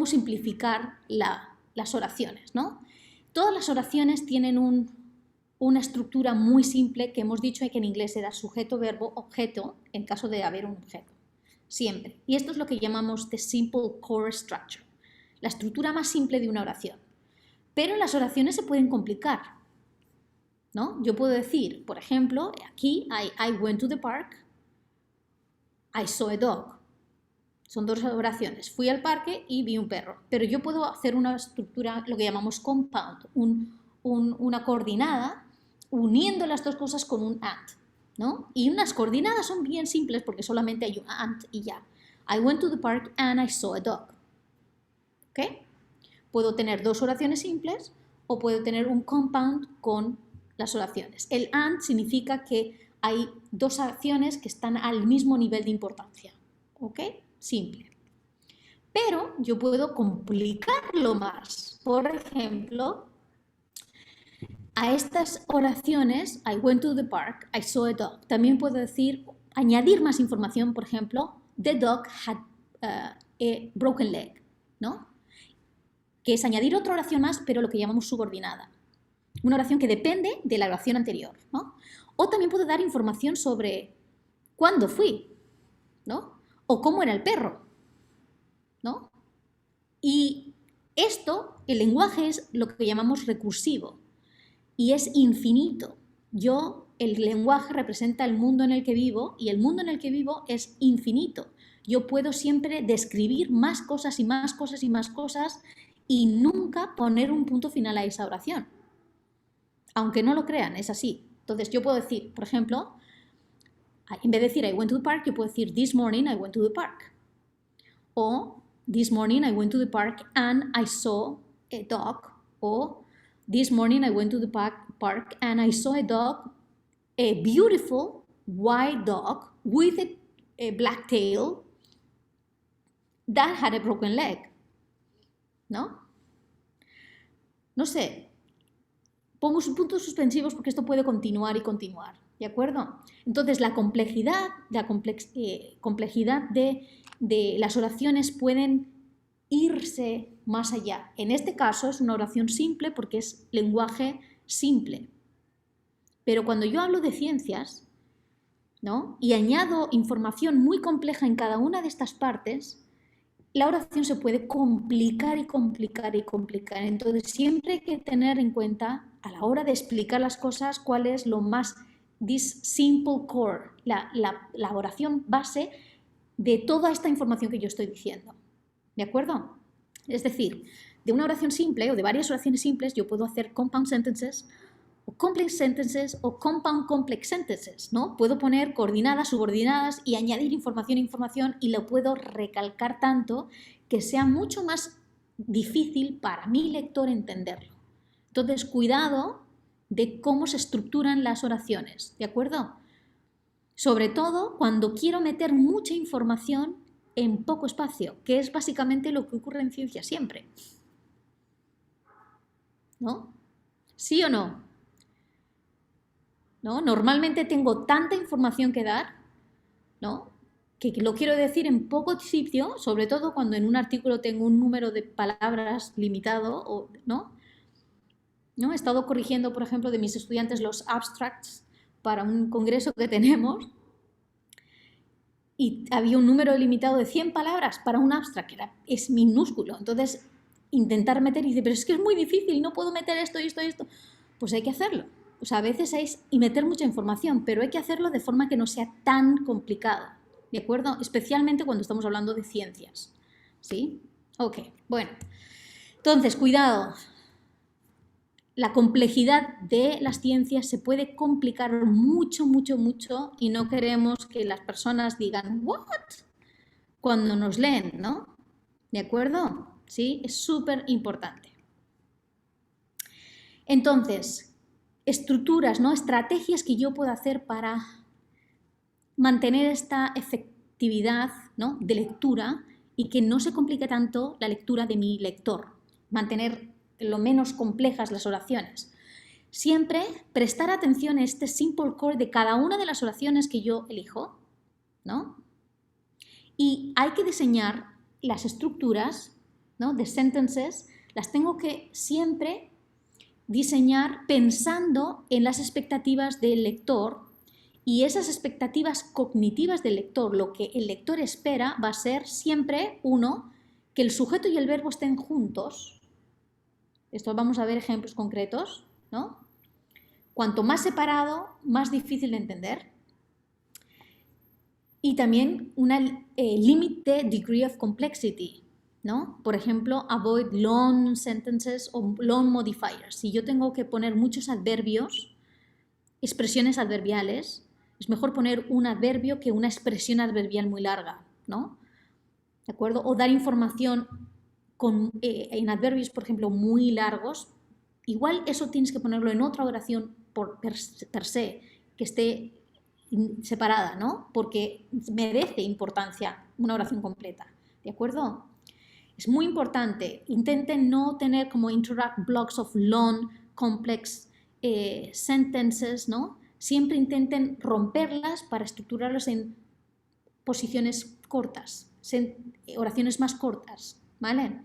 simplificar las oraciones, ¿no? Todas las oraciones tienen una estructura muy simple que hemos dicho que en inglés era sujeto, verbo, objeto, en caso de haber un objeto. Siempre. Y esto es lo que llamamos the simple core structure, la estructura más simple de una oración. Pero las oraciones se pueden complicar, ¿no? Yo puedo decir, por ejemplo, aquí I went to the park, I saw a dog. Son dos oraciones. Fui al parque y vi un perro. Pero yo puedo hacer una estructura, lo que llamamos compound, una coordinada uniendo las dos cosas con un and, ¿no? Y unas coordenadas son bien simples porque solamente hay un and y ya. I went to the park and I saw a dog. ¿Ok? Puedo tener dos oraciones simples o puedo tener un compound con las oraciones. El and significa que hay dos acciones que están al mismo nivel de importancia. ¿Ok? Simple. Pero yo puedo complicarlo más. Por ejemplo, a estas oraciones, I went to the park, I saw a dog, también puedo decir, añadir más información, por ejemplo, the dog had a broken leg, ¿no? Que es añadir otra oración más, pero lo que llamamos subordinada. Una oración que depende de la oración anterior, ¿no? O también puedo dar información sobre cuándo fui, ¿no? O cómo era el perro, ¿no? Y esto, el lenguaje es lo que llamamos recursivo y es infinito. El lenguaje representa el mundo en el que vivo y el mundo en el que vivo es infinito. Yo puedo siempre describir más cosas y más cosas y más cosas y nunca poner un punto final a esa oración. Aunque no lo crean, es así. Entonces yo puedo decir, por ejemplo, en vez de decir I went to the park, yo puedo decir this morning I went to the park. O this morning I went to the park and I saw a dog. O this morning I went to the park and I saw a dog, a beautiful white dog with a black tail that had a broken leg. ¿No? No sé. Pongo puntos suspensivos porque esto puede continuar y continuar. ¿De acuerdo? Entonces la complejidad de las oraciones pueden irse más allá. En este caso es una oración simple porque es lenguaje simple. Pero cuando yo hablo de ciencias, ¿no? Y añado información muy compleja en cada una de estas partes, la oración se puede complicar y complicar y complicar. Entonces siempre hay que tener en cuenta a la hora de explicar las cosas cuál es lo más, this simple core, la oración base de toda esta información que yo estoy diciendo. ¿De acuerdo? Es decir, de una oración simple o de varias oraciones simples yo puedo hacer compound sentences o complex sentences o compound complex sentences, ¿no? Puedo poner coordinadas, subordinadas y añadir información y lo puedo recalcar tanto que sea mucho más difícil para mi lector entenderlo. Entonces, cuidado de cómo se estructuran las oraciones, ¿de acuerdo? Sobre todo cuando quiero meter mucha información en poco espacio, que es básicamente lo que ocurre en ciencia siempre. ¿No? ¿Sí o no? ¿No? Normalmente tengo tanta información que dar, ¿no? Que lo quiero decir en poco sitio, sobre todo cuando en un artículo tengo un número de palabras limitado, ¿no? He estado corrigiendo, por ejemplo, de mis estudiantes los abstracts para un congreso que tenemos y había un número limitado de 100 palabras para un abstract, es minúsculo. Entonces, intentar meter y dice, pero es que es muy difícil, no puedo meter esto y esto y esto. Pues hay que hacerlo. O sea, a veces y meter mucha información, pero hay que hacerlo de forma que no sea tan complicado, ¿de acuerdo? Especialmente cuando estamos hablando de ciencias, ¿sí? Ok, bueno. Entonces, cuidado. La complejidad de las ciencias se puede complicar mucho, mucho, mucho y no queremos que las personas digan ¿what? Cuando nos leen, ¿no? ¿De acuerdo? Sí, es súper importante. Entonces, estructuras, ¿no? Estrategias que yo puedo hacer para mantener esta efectividad, ¿no? De lectura y que no se complique tanto la lectura de mi lector. Mantener lo menos complejas las oraciones. Siempre prestar atención a este simple core de cada una de las oraciones que yo elijo, ¿no? Y hay que diseñar las estructuras, ¿no? De sentences, las tengo que siempre diseñar pensando en las expectativas del lector y esas expectativas cognitivas del lector, lo que el lector espera va a ser siempre, uno, que el sujeto y el verbo estén juntos. Esto vamos a ver ejemplos concretos, ¿no? Cuanto más separado, más difícil de entender. Y también una limited degree of complexity, ¿no? Por ejemplo, avoid long sentences o long modifiers. Si yo tengo que poner muchos adverbios, expresiones adverbiales. Es mejor poner un adverbio que una expresión adverbial muy larga, ¿no? ¿De acuerdo? O dar información en adverbios, por ejemplo, muy largos. Igual eso tienes que ponerlo en otra oración per se, que esté separada, ¿no? Porque merece importancia una oración completa, ¿de acuerdo? Es muy importante, intenten no tener como interact blocks of long, complex sentences, ¿no? Siempre intenten romperlas para estructurarlos en posiciones cortas, oraciones más cortas, ¿vale?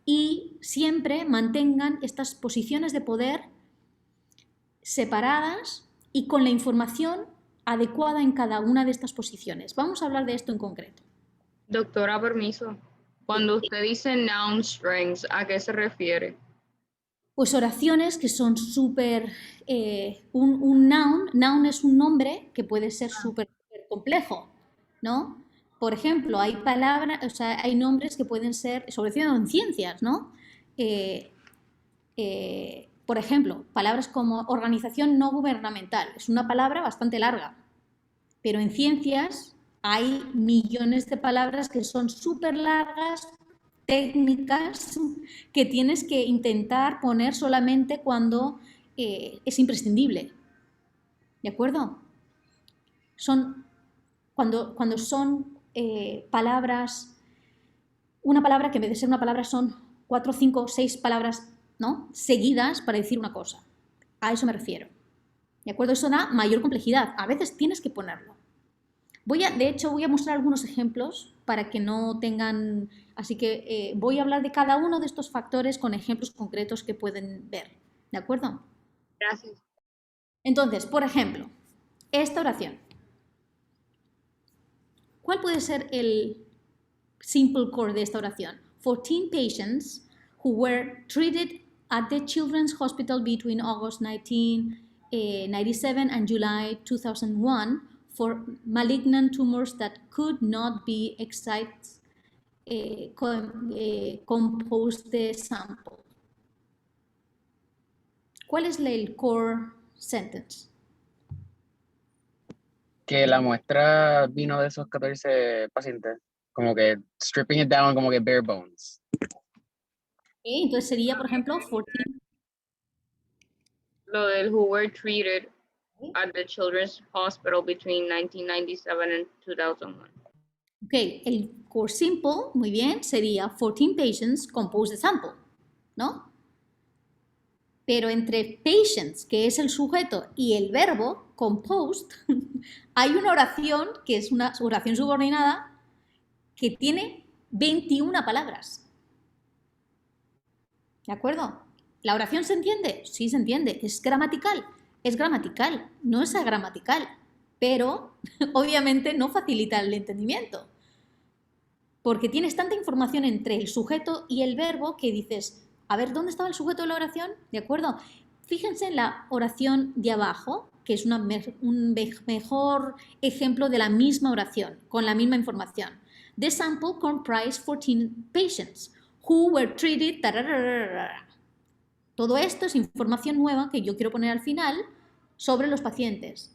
Y siempre mantengan estas posiciones de poder separadas y con la información adecuada en cada una de estas posiciones. Vamos a hablar de esto en concreto. Doctora, permiso. Cuando usted dice noun strings, ¿a qué se refiere? Pues oraciones que son súper... un noun es un nombre que puede ser súper complejo, ¿no? Por ejemplo, hay palabras, o sea, hay nombres que pueden ser, sobre todo en ciencias, ¿no? Por ejemplo, palabras como organización no gubernamental. Es una palabra bastante larga, pero en ciencias hay millones de palabras que son súper largas, técnicas, que tienes que intentar poner solamente cuando es imprescindible. ¿De acuerdo? Cuando son palabras, una palabra que en vez de ser una palabra son 4, 5, 6 palabras, ¿no?, seguidas para decir una cosa. A eso me refiero. ¿De acuerdo? Eso da mayor complejidad. A veces tienes que ponerlo. De hecho, voy a mostrar algunos ejemplos para que no tengan... Así que voy a hablar de cada uno de estos factores con ejemplos concretos que pueden ver. ¿De acuerdo? Gracias. Entonces, por ejemplo, esta oración. ¿Cuál puede ser el simple core de esta oración? 14 patients who were treated at the Children's Hospital between August 1997 and July 2001 for malignant tumors that could not be excised, composed the sample. ¿Cuál es el core sentence? Que la muestra vino de esos 14 pacientes, como que stripping it down, como que bare bones. Entonces sería, por ejemplo, 14. Lo del who were treated at the Children's Hospital between 1997 and 2001. Ok, el core simple, muy bien, sería 14 patients compose the sample, ¿no? Pero entre patients, que es el sujeto, y el verbo, composed, hay una oración que es una oración subordinada que tiene 21 palabras. ¿De acuerdo? ¿La oración se entiende? Sí, se entiende. ¿Es gramatical? Es gramatical, no es agramatical, pero obviamente no facilita el entendimiento. Porque tienes tanta información entre el sujeto y el verbo que dices, a ver, ¿dónde estaba el sujeto de la oración? ¿De acuerdo? Fíjense en la oración de abajo, que es un mejor ejemplo de la misma oración, con la misma información. The sample comprised 14 patients who were treated... Todo esto es información nueva que yo quiero poner al final sobre los pacientes.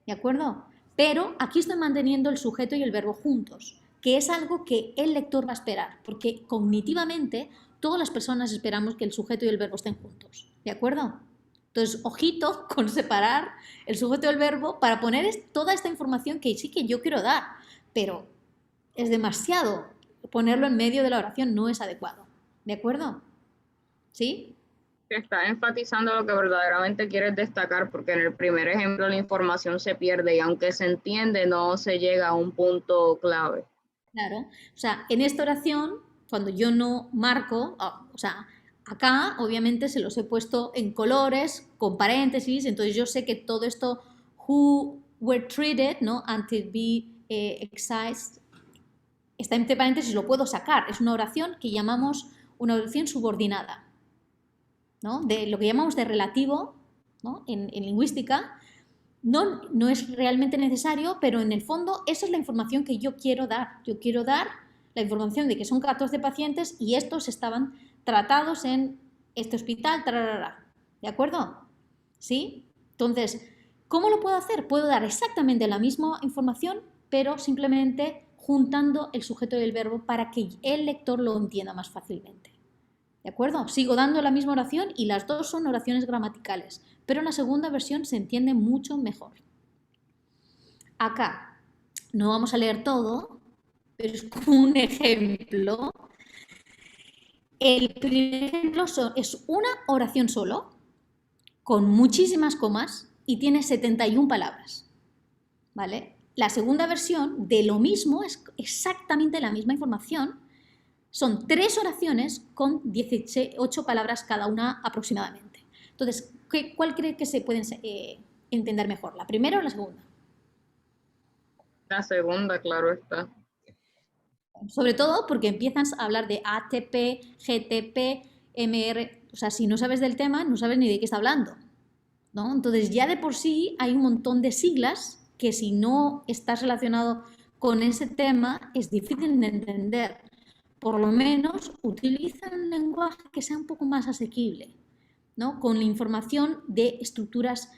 ¿De acuerdo? Pero aquí estoy manteniendo el sujeto y el verbo juntos, que es algo que el lector va a esperar, porque cognitivamente todas las personas esperamos que el sujeto y el verbo estén juntos. ¿De acuerdo? Entonces, ojito con separar el sujeto y el verbo para poner toda esta información que sí que yo quiero dar, pero es demasiado. Ponerlo en medio de la oración no es adecuado. ¿De acuerdo? ¿Sí? Está enfatizando lo que verdaderamente quieres destacar, porque en el primer ejemplo la información se pierde y aunque se entiende, no se llega a un punto clave. Claro. O sea, en esta oración, cuando yo no marco, o sea, acá obviamente se los he puesto en colores, con paréntesis, entonces yo sé que todo esto, who were treated, ¿no?, until be excised, está entre paréntesis, lo puedo sacar. Es una oración que llamamos una oración subordinada, ¿no?, de lo que llamamos de relativo, ¿no?, en lingüística. No es realmente necesario, pero en el fondo esa es la información que yo quiero dar. Yo quiero dar la información de que son 14 pacientes y estos estaban tratados en este hospital, tararara. ¿De acuerdo? ¿Sí? Entonces, ¿Cómo lo puedo hacer? Puedo dar exactamente la misma información, pero simplemente juntando el sujeto y el verbo para que el lector lo entienda más fácilmente. ¿De acuerdo? Sigo dando la misma oración y las dos son oraciones gramaticales, pero en la segunda versión se entiende mucho mejor. Acá no vamos a leer todo, pero es como un ejemplo. El primer ejemplo es una oración solo, con muchísimas comas y tiene 71 palabras. ¿Vale? La segunda versión de lo mismo es exactamente la misma información. Son 3 oraciones con 18 palabras cada una aproximadamente. Entonces, ¿cuál cree que se pueden entender mejor? ¿La primera o la segunda? La segunda, claro está. Sobre todo porque empiezan a hablar de ATP, GTP, MR. O sea, si no sabes del tema, no sabes ni de qué está hablando, ¿no? Entonces, ya de por sí hay un montón de siglas que si no estás relacionado con ese tema es difícil de entender. Por lo menos utiliza un lenguaje que sea un poco más asequible, ¿no? Con la información de estructuras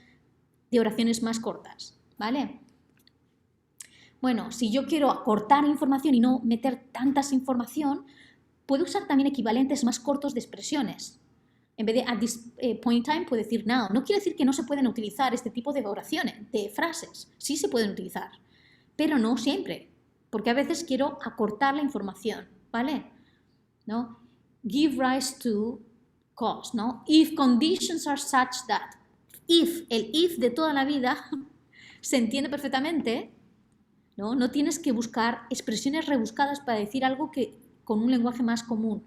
de oraciones más cortas, ¿vale? Bueno, si yo quiero acortar información y no meter tantas información, puedo usar también equivalentes más cortos de expresiones. En vez de at this point in time, puedo decir now. No quiere decir que no se pueden utilizar este tipo de oraciones, de frases. Sí se pueden utilizar, pero no siempre, porque a veces quiero acortar la información, ¿vale? ¿No? Give rise to cause, ¿no? If conditions are such that. If, el if de toda la vida, se entiende perfectamente, ¿no? No tienes que buscar expresiones rebuscadas para decir algo que con un lenguaje más común,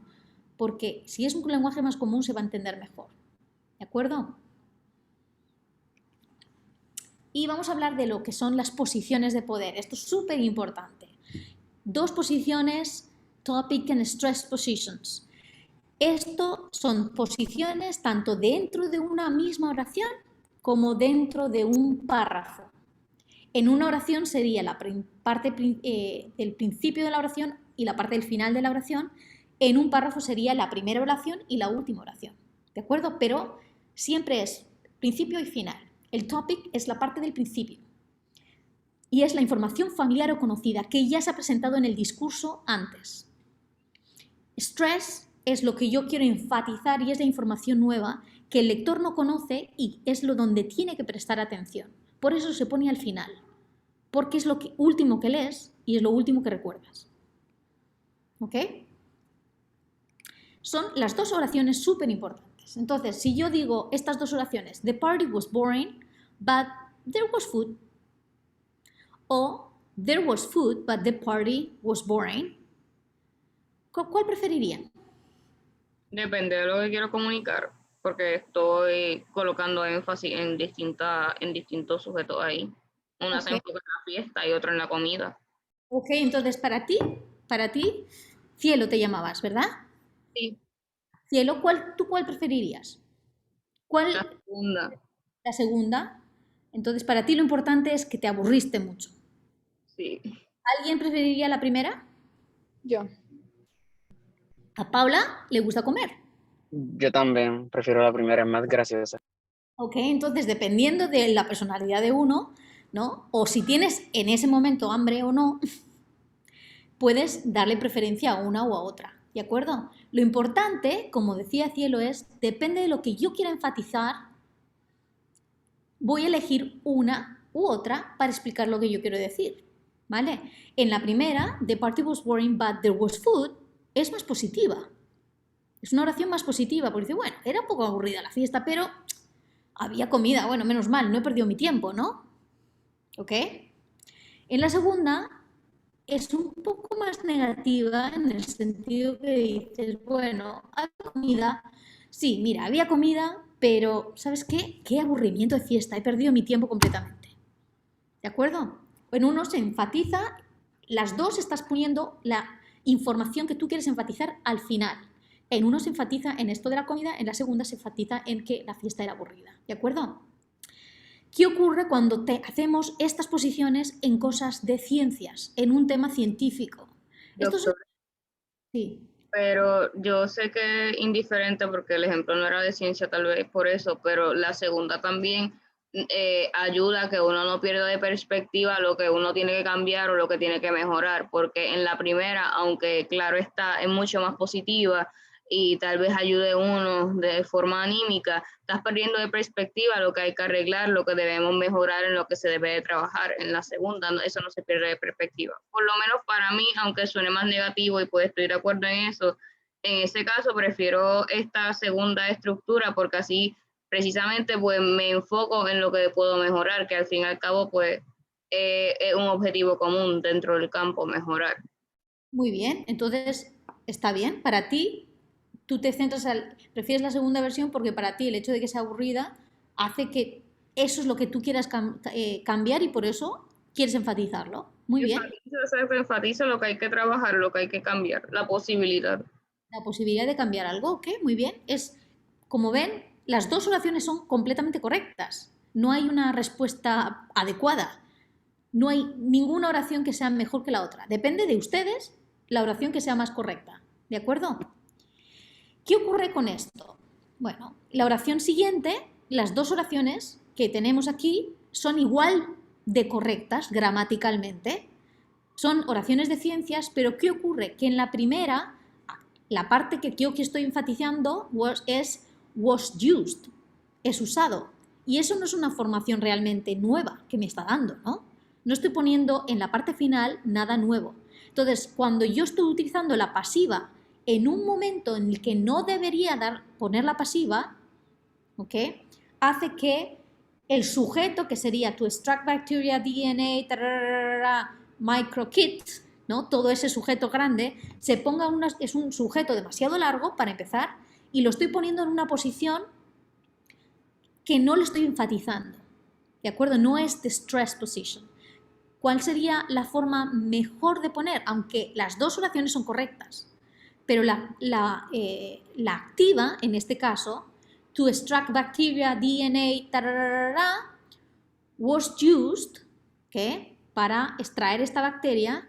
porque si es un lenguaje más común se va a entender mejor. ¿De acuerdo? Y vamos a hablar de lo que son las posiciones de poder. Esto es súper importante. 2 posiciones, topic and stress positions. Esto son posiciones tanto dentro de una misma oración como dentro de un párrafo. En una oración sería la parte del principio de la oración y la parte del final de la oración. En un párrafo sería la primera oración y la última oración. ¿De acuerdo? Pero siempre es principio y final. El topic es la parte del principio. Y es la información familiar o conocida que ya se ha presentado en el discurso antes. Stress es lo que yo quiero enfatizar y es la información nueva que el lector no conoce y es lo donde tiene que prestar atención. Por eso se pone al final, porque es lo último que lees y es lo último que recuerdas. ¿Ok? Son las 2 oraciones súper importantes. Entonces, si yo digo estas 2 oraciones, the party was boring, but there was food, o there was food, but the party was boring, ¿cuál preferirían? Depende de lo que quiero comunicar, porque estoy colocando énfasis en distintos sujetos ahí. Una se enfoca en la fiesta y otra en la comida. Ok, entonces para ti, Cielo te llamabas, ¿verdad? Sí. Cielo, ¿tú cuál preferirías? ¿Cuál? La segunda. La segunda. Entonces para ti lo importante es que te aburriste mucho. Sí. ¿Alguien preferiría la primera? Yo. A Paula le gusta comer. Yo también prefiero la primera, es más graciosa. Ok, entonces dependiendo de la personalidad de uno, ¿no? O si tienes en ese momento hambre o no, puedes darle preferencia a una o a otra, ¿de acuerdo? Lo importante, como decía Cielo, es, depende de lo que yo quiera enfatizar, voy a elegir una u otra para explicar lo que yo quiero decir, ¿vale? En la primera, the party was boring but there was food, es más positiva. Es una oración más positiva, porque dice, bueno, era un poco aburrida la fiesta, pero había comida, bueno, menos mal, no he perdido mi tiempo, ¿no? ¿Ok? En la segunda es un poco más negativa en el sentido que dices, bueno, había comida, sí, mira, había comida, pero ¿sabes qué? Qué aburrimiento de fiesta, he perdido mi tiempo completamente. ¿De acuerdo? En uno se enfatiza, las dos estás poniendo la información que tú quieres enfatizar al final. En uno se enfatiza en esto de la comida, en la segunda se enfatiza en que la fiesta era aburrida. ¿De acuerdo? ¿Qué ocurre cuando hacemos estas posiciones en cosas de ciencias, en un tema científico? Sí. Pero yo sé que es indiferente porque el ejemplo no era de ciencia, tal vez por eso, pero la segunda también ayuda a que uno no pierda de perspectiva lo que uno tiene que cambiar o lo que tiene que mejorar, porque en la primera, aunque claro está, es mucho más positiva y tal vez ayude a uno de forma anímica, estás perdiendo de perspectiva lo que hay que arreglar, lo que debemos mejorar, en lo que se debe de trabajar. En la segunda, eso no se pierde de perspectiva. Por lo menos para mí, aunque suene más negativo y pues estoy de acuerdo en eso, en ese caso prefiero esta segunda estructura porque así precisamente pues me enfoco en lo que puedo mejorar, que al fin y al cabo pues es un objetivo común dentro del campo, mejorar. Muy bien, entonces está bien. Para ti, tú te centras, prefieres la segunda versión porque para ti el hecho de que sea aburrida hace que eso es lo que tú quieras cambiar y por eso quieres enfatizarlo. Muy bien. Enfatizo lo que hay que trabajar, lo que hay que cambiar, la posibilidad. La posibilidad de cambiar algo, ok, muy bien. Es, como ven, las dos oraciones son completamente correctas. No hay una respuesta adecuada. No hay ninguna oración que sea mejor que la otra. Depende de ustedes la oración que sea más correcta. ¿De acuerdo? ¿Qué ocurre con esto? Bueno, la oración siguiente, las dos oraciones que tenemos aquí son igual de correctas gramaticalmente. Son oraciones de ciencias, pero ¿qué ocurre? Que en la primera, la parte que yo que estoy enfatizando es was used, es usado. Y eso no es una formación realmente nueva que me está dando, ¿no? No estoy poniendo en la parte final nada nuevo. Entonces, cuando yo estoy utilizando la pasiva en un momento en el que no debería poner la pasiva, ¿ok?, hace que el sujeto, que sería to extract bacteria, DNA, tararara, microkit, ¿no?, todo ese sujeto grande, se ponga es un sujeto demasiado largo para empezar y lo estoy poniendo en una posición que no le estoy enfatizando, ¿de acuerdo? No es the stress position. ¿Cuál sería la forma mejor de poner? Aunque las dos oraciones son correctas, pero la activa, en este caso, to extract bacteria, DNA, tararara, was used, ¿okay?, para extraer esta bacteria,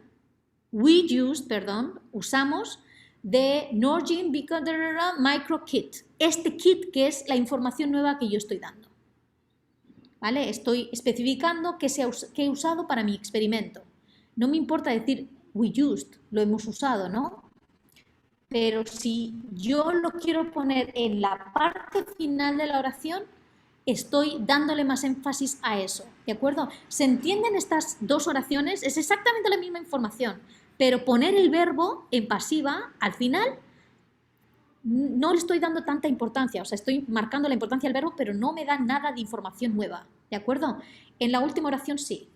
usamos the Norgine microkit, este kit que es la información nueva que yo estoy dando. ¿Vale? Estoy especificando qué he usado para mi experimento. No me importa decir we used, lo hemos usado, ¿no? Pero si yo lo quiero poner en la parte final de la oración, estoy dándole más énfasis a eso, ¿de acuerdo? ¿Se entienden estas dos oraciones? Es exactamente la misma información, pero poner el verbo en pasiva al final no le estoy dando tanta importancia, o sea, estoy marcando la importancia del verbo, pero no me da nada de información nueva, ¿de acuerdo? En la última oración sí.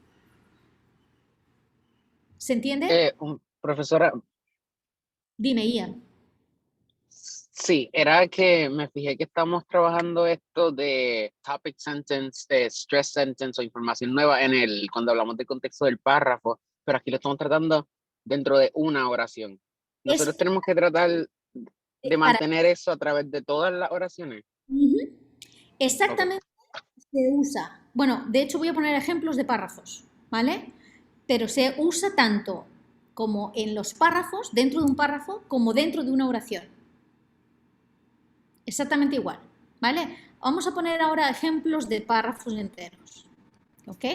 ¿Se entiende? Profesora, Dime, Ian. sí, era que me fijé que estamos trabajando esto de topic sentence, de stress sentence o información nueva cuando hablamos del contexto del párrafo, pero aquí lo estamos tratando dentro de una oración. Nosotros tenemos que tratar de mantener eso a través de todas las oraciones. Exactamente. Okay. Se usa, bueno, de hecho voy a poner ejemplos de párrafos, ¿vale? Pero se usa tanto como en los párrafos, dentro de un párrafo, como dentro de una oración. Exactamente igual, ¿vale? Vamos a poner ahora ejemplos de párrafos enteros, ¿ok?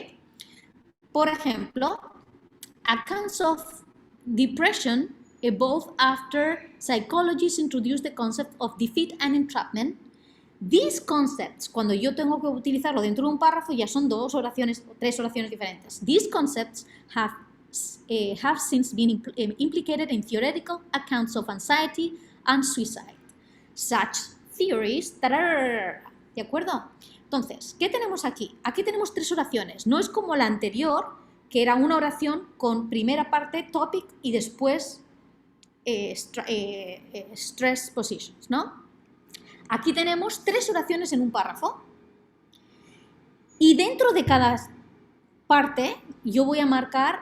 Por ejemplo, accounts of depression evolved after psychologists introduced the concept of defeat and entrapment. These concepts, cuando yo tengo que utilizarlo dentro de un párrafo, ya son dos oraciones o tres oraciones diferentes. These concepts have since been implicated in theoretical accounts of anxiety and suicide. Such theories, ¿de acuerdo? Entonces, ¿qué tenemos aquí? Aquí tenemos tres oraciones. No es como la anterior, que era una oración con primera parte, topic, y después stress positions, ¿no? Aquí tenemos tres oraciones en un párrafo y dentro de cada parte yo voy a marcar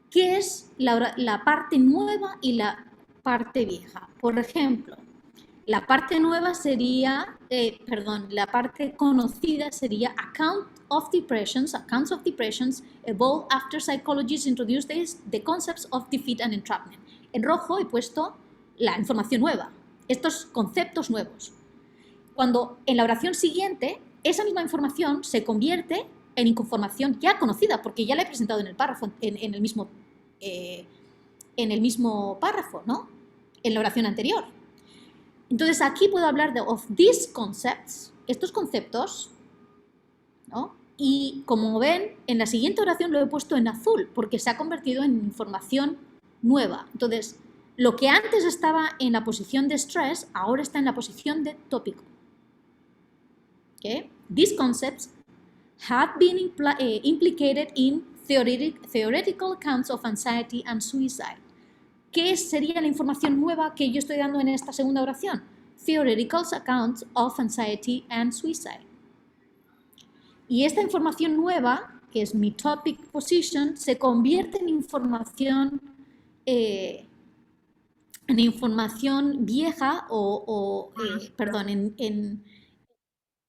qué es la parte nueva y la parte vieja. Por ejemplo, la parte nueva sería, la parte conocida sería accounts of depressions evolved after psychologists introduced the concepts of defeat and entrapment. En rojo he puesto la información nueva, estos conceptos nuevos. Cuando en la oración siguiente esa misma información se convierte en información ya conocida, porque ya la he presentado en el párrafo, en el mismo párrafo, ¿no? En la oración anterior. Entonces, aquí puedo hablar de of these concepts, estos conceptos, ¿no? Y como ven, en la siguiente oración lo he puesto en azul, porque se ha convertido en información nueva. Entonces, lo que antes estaba en la posición de stress, ahora está en la posición de tópico. ¿Okay? These concepts have been implicated in theoretical accounts of anxiety and suicide. ¿Qué sería la información nueva que yo estoy dando en esta segunda oración? Theoretical accounts of anxiety and suicide. Y esta información nueva, que es mi topic position, se convierte en información vieja en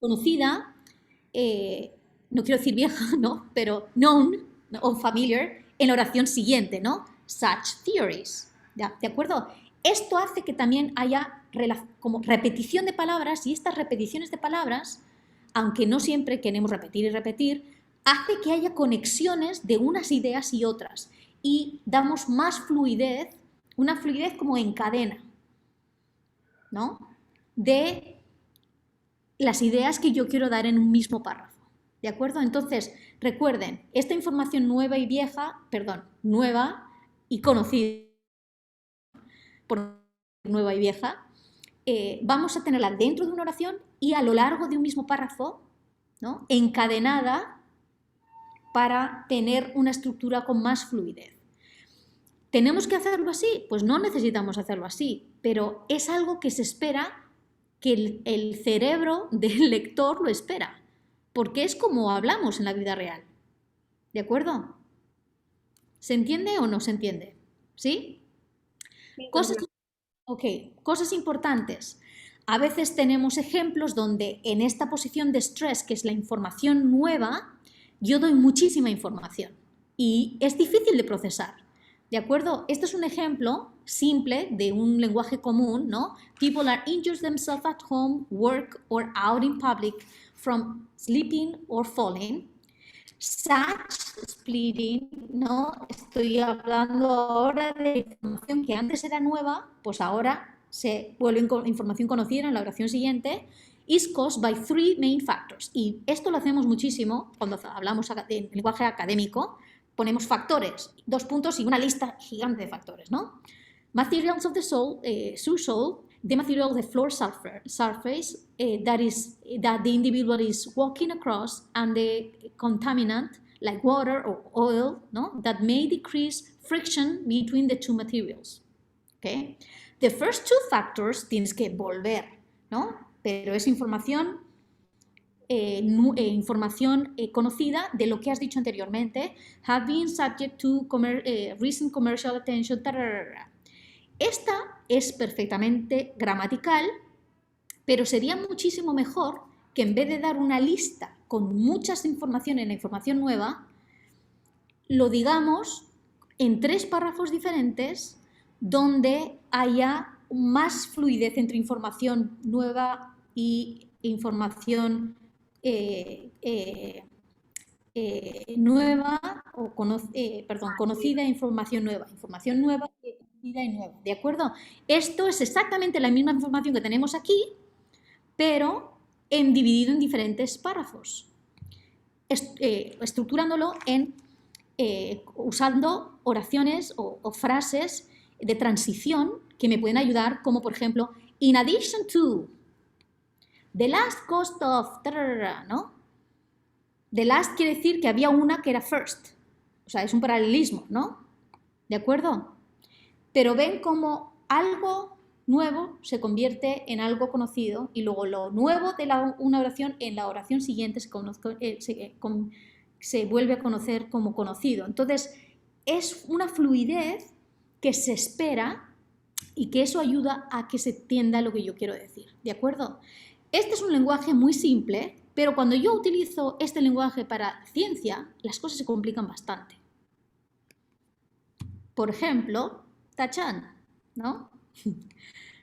conocida, no quiero decir vieja, ¿no? Pero known o familiar en la oración siguiente, ¿no? Such theories, ¿ya? ¿De acuerdo? Esto hace que también haya como repetición de palabras, y estas repeticiones de palabras, aunque no siempre queremos repetir y repetir, hace que haya conexiones de unas ideas y otras, y damos más fluidez, una fluidez como en cadena, ¿no? De las ideas que yo quiero dar en un mismo párrafo, ¿de acuerdo? Entonces, recuerden, esta información nueva y conocida, por nueva y vieja, vamos a tenerla dentro de una oración y a lo largo de un mismo párrafo, ¿no? Encadenada para tener una estructura con más fluidez. ¿Tenemos que hacerlo así? Pues no necesitamos hacerlo así, pero es algo que se espera, que el cerebro del lector lo espera, porque es como hablamos en la vida real. ¿De acuerdo? ¿Se entiende o no se entiende? ¿Sí? Cosas importantes. A veces tenemos ejemplos donde en esta posición de stress, que es la información nueva, yo doy muchísima información y es difícil de procesar. ¿De acuerdo? Este es un ejemplo simple de un lenguaje común, ¿no? People are injured themselves at home, work or out in public from sleeping or falling. Such splitting, ¿no? Estoy hablando ahora de información que antes era nueva, pues ahora se vuelve información conocida en la oración siguiente. Is caused by three main factors. Y esto lo hacemos muchísimo cuando hablamos de lenguaje académico. Ponemos factores, 2 puntos y una lista gigante de factores, ¿no? Materials of the soul, the material of the floor surface that the individual is walking across, and the contaminant like water or oil, ¿no? That may decrease friction between the two materials. Okay? The first two factors tienes que volver, ¿no? Pero es información conocida de lo que has dicho anteriormente. Have been subject to recent commercial attention. Tararara. Esta es perfectamente gramatical, pero sería muchísimo mejor que en vez de dar una lista con muchas informaciones en la información nueva, lo digamos en 3 párrafos diferentes donde haya más fluidez entre información nueva y información conocida e información nueva, conocida y nueva, ¿de acuerdo? Esto es exactamente la misma información que tenemos aquí, pero dividido en diferentes párrafos, estructurándolo usando oraciones o frases de transición que me pueden ayudar, como por ejemplo, in addition to, the last cost of, ¿no? The last quiere decir que había una que era first, o sea, es un paralelismo, ¿no? ¿De acuerdo? Pero ven cómo algo nuevo se convierte en algo conocido y luego lo nuevo de una oración en la oración siguiente se vuelve a conocer como conocido. Entonces, es una fluidez que se espera y que eso ayuda a que se entienda lo que yo quiero decir, ¿de acuerdo? Este es un lenguaje muy simple, pero cuando yo utilizo este lenguaje para ciencia, las cosas se complican bastante. Por ejemplo, tachan, ¿no?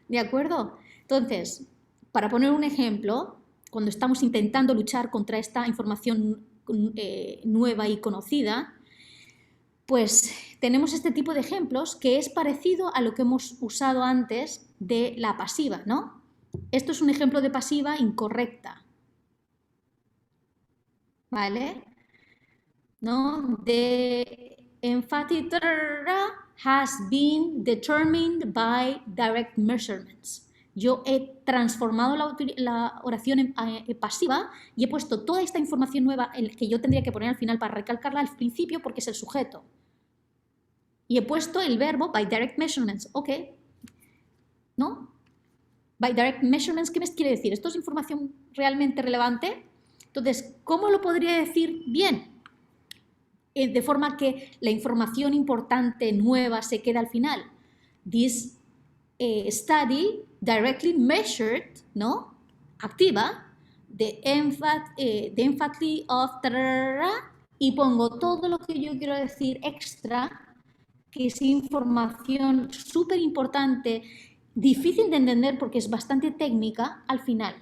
¿De acuerdo? Entonces, para poner un ejemplo, cuando estamos intentando luchar contra esta información nueva y conocida, pues tenemos este tipo de ejemplos que es parecido a lo que hemos usado antes de la pasiva, ¿no? Esto es un ejemplo de pasiva incorrecta, ¿vale? ¿No? The emphatic has been determined by direct measurements. Yo he transformado la oración en pasiva y he puesto toda esta información nueva que yo tendría que poner al final para recalcarla al principio porque es el sujeto. Y he puesto el verbo by direct measurements, ¿ok? ¿No? By direct measurements, ¿qué me quiere decir? ¿Esto es información realmente relevante? Entonces, ¿cómo lo podría decir bien? De forma que la información importante, nueva, se queda al final. This study directly measured, ¿no? Activa the emphasis of y pongo todo lo que yo quiero decir extra, que es información súper importante, difícil de entender porque es bastante técnica al final,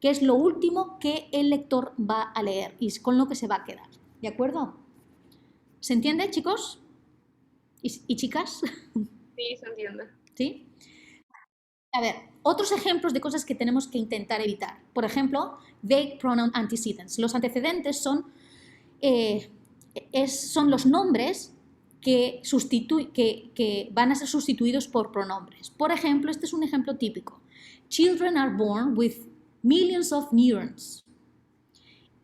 que es lo último que el lector va a leer y es con lo que se va a quedar. ¿De acuerdo? ¿Se entiende, chicos? ¿Y chicas? Sí, se entiende. ¿Sí? A ver, otros ejemplos de cosas que tenemos que intentar evitar. Por ejemplo, vague pronoun antecedents. Los antecedentes son los nombres que van a ser sustituidos por pronombres. Por ejemplo, este es un ejemplo típico. Children are born with millions of neurons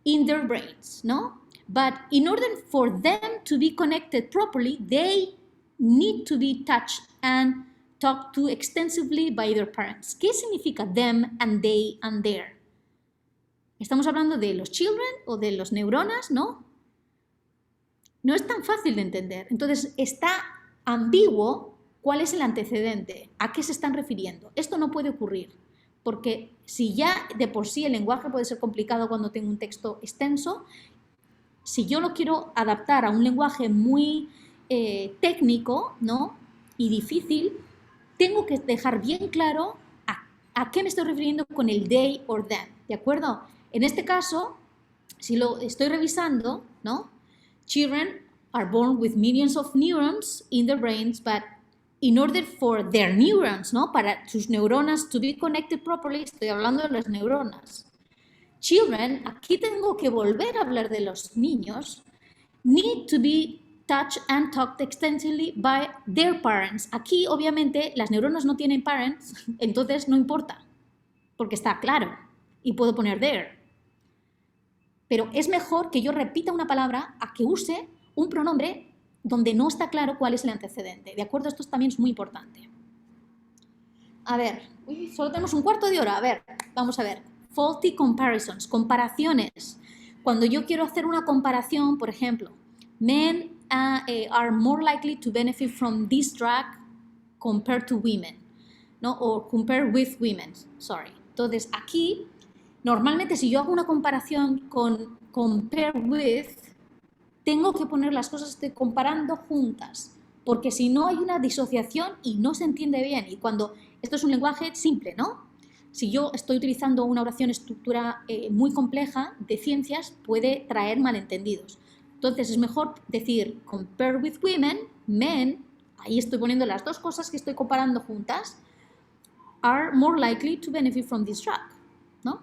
in their brains, ¿no? But in order for them to be connected properly, they need to be touched and talked to extensively by their parents. ¿Qué significa them and they and their? ¿Estamos hablando de los children o de los neuronas, no? No es tan fácil de entender. Entonces, está ambiguo cuál es el antecedente, a qué se están refiriendo. Esto no puede ocurrir, porque si ya de por sí el lenguaje puede ser complicado cuando tengo un texto extenso, si yo lo quiero adaptar a un lenguaje muy técnico, ¿no? Y difícil, tengo que dejar bien claro a qué me estoy refiriendo con el they or them, ¿de acuerdo? En este caso, si lo estoy revisando, ¿no? Children are born with millions of neurons in their brains, but in order for their neurons, ¿no? Para sus neuronas to be connected properly, estoy hablando de las neuronas. Children, aquí tengo que volver a hablar de los niños, need to be touched and talked extensively by their parents. Aquí, obviamente, las neuronas no tienen parents, entonces no importa, porque está claro, y puedo poner their. Pero es mejor que yo repita una palabra a que use un pronombre donde no está claro cuál es el antecedente. ¿De acuerdo? Esto también es muy importante. A ver, solo tenemos un cuarto de hora. A ver, vamos a ver. Faulty comparisons, comparaciones. Cuando yo quiero hacer una comparación, por ejemplo, men are more likely to benefit from this drug compared to women, ¿no? O compare with women, sorry. Entonces, aquí, normalmente si yo hago una comparación con compare with, tengo que poner las cosas que estoy comparando juntas, porque si no hay una disociación y no se entiende bien. Y cuando esto es un lenguaje simple, ¿no? Si yo estoy utilizando una oración estructura muy compleja de ciencias, puede traer malentendidos. Entonces es mejor decir compare with women, men, ahí estoy poniendo las dos cosas que estoy comparando juntas, are more likely to benefit from this drug, ¿no?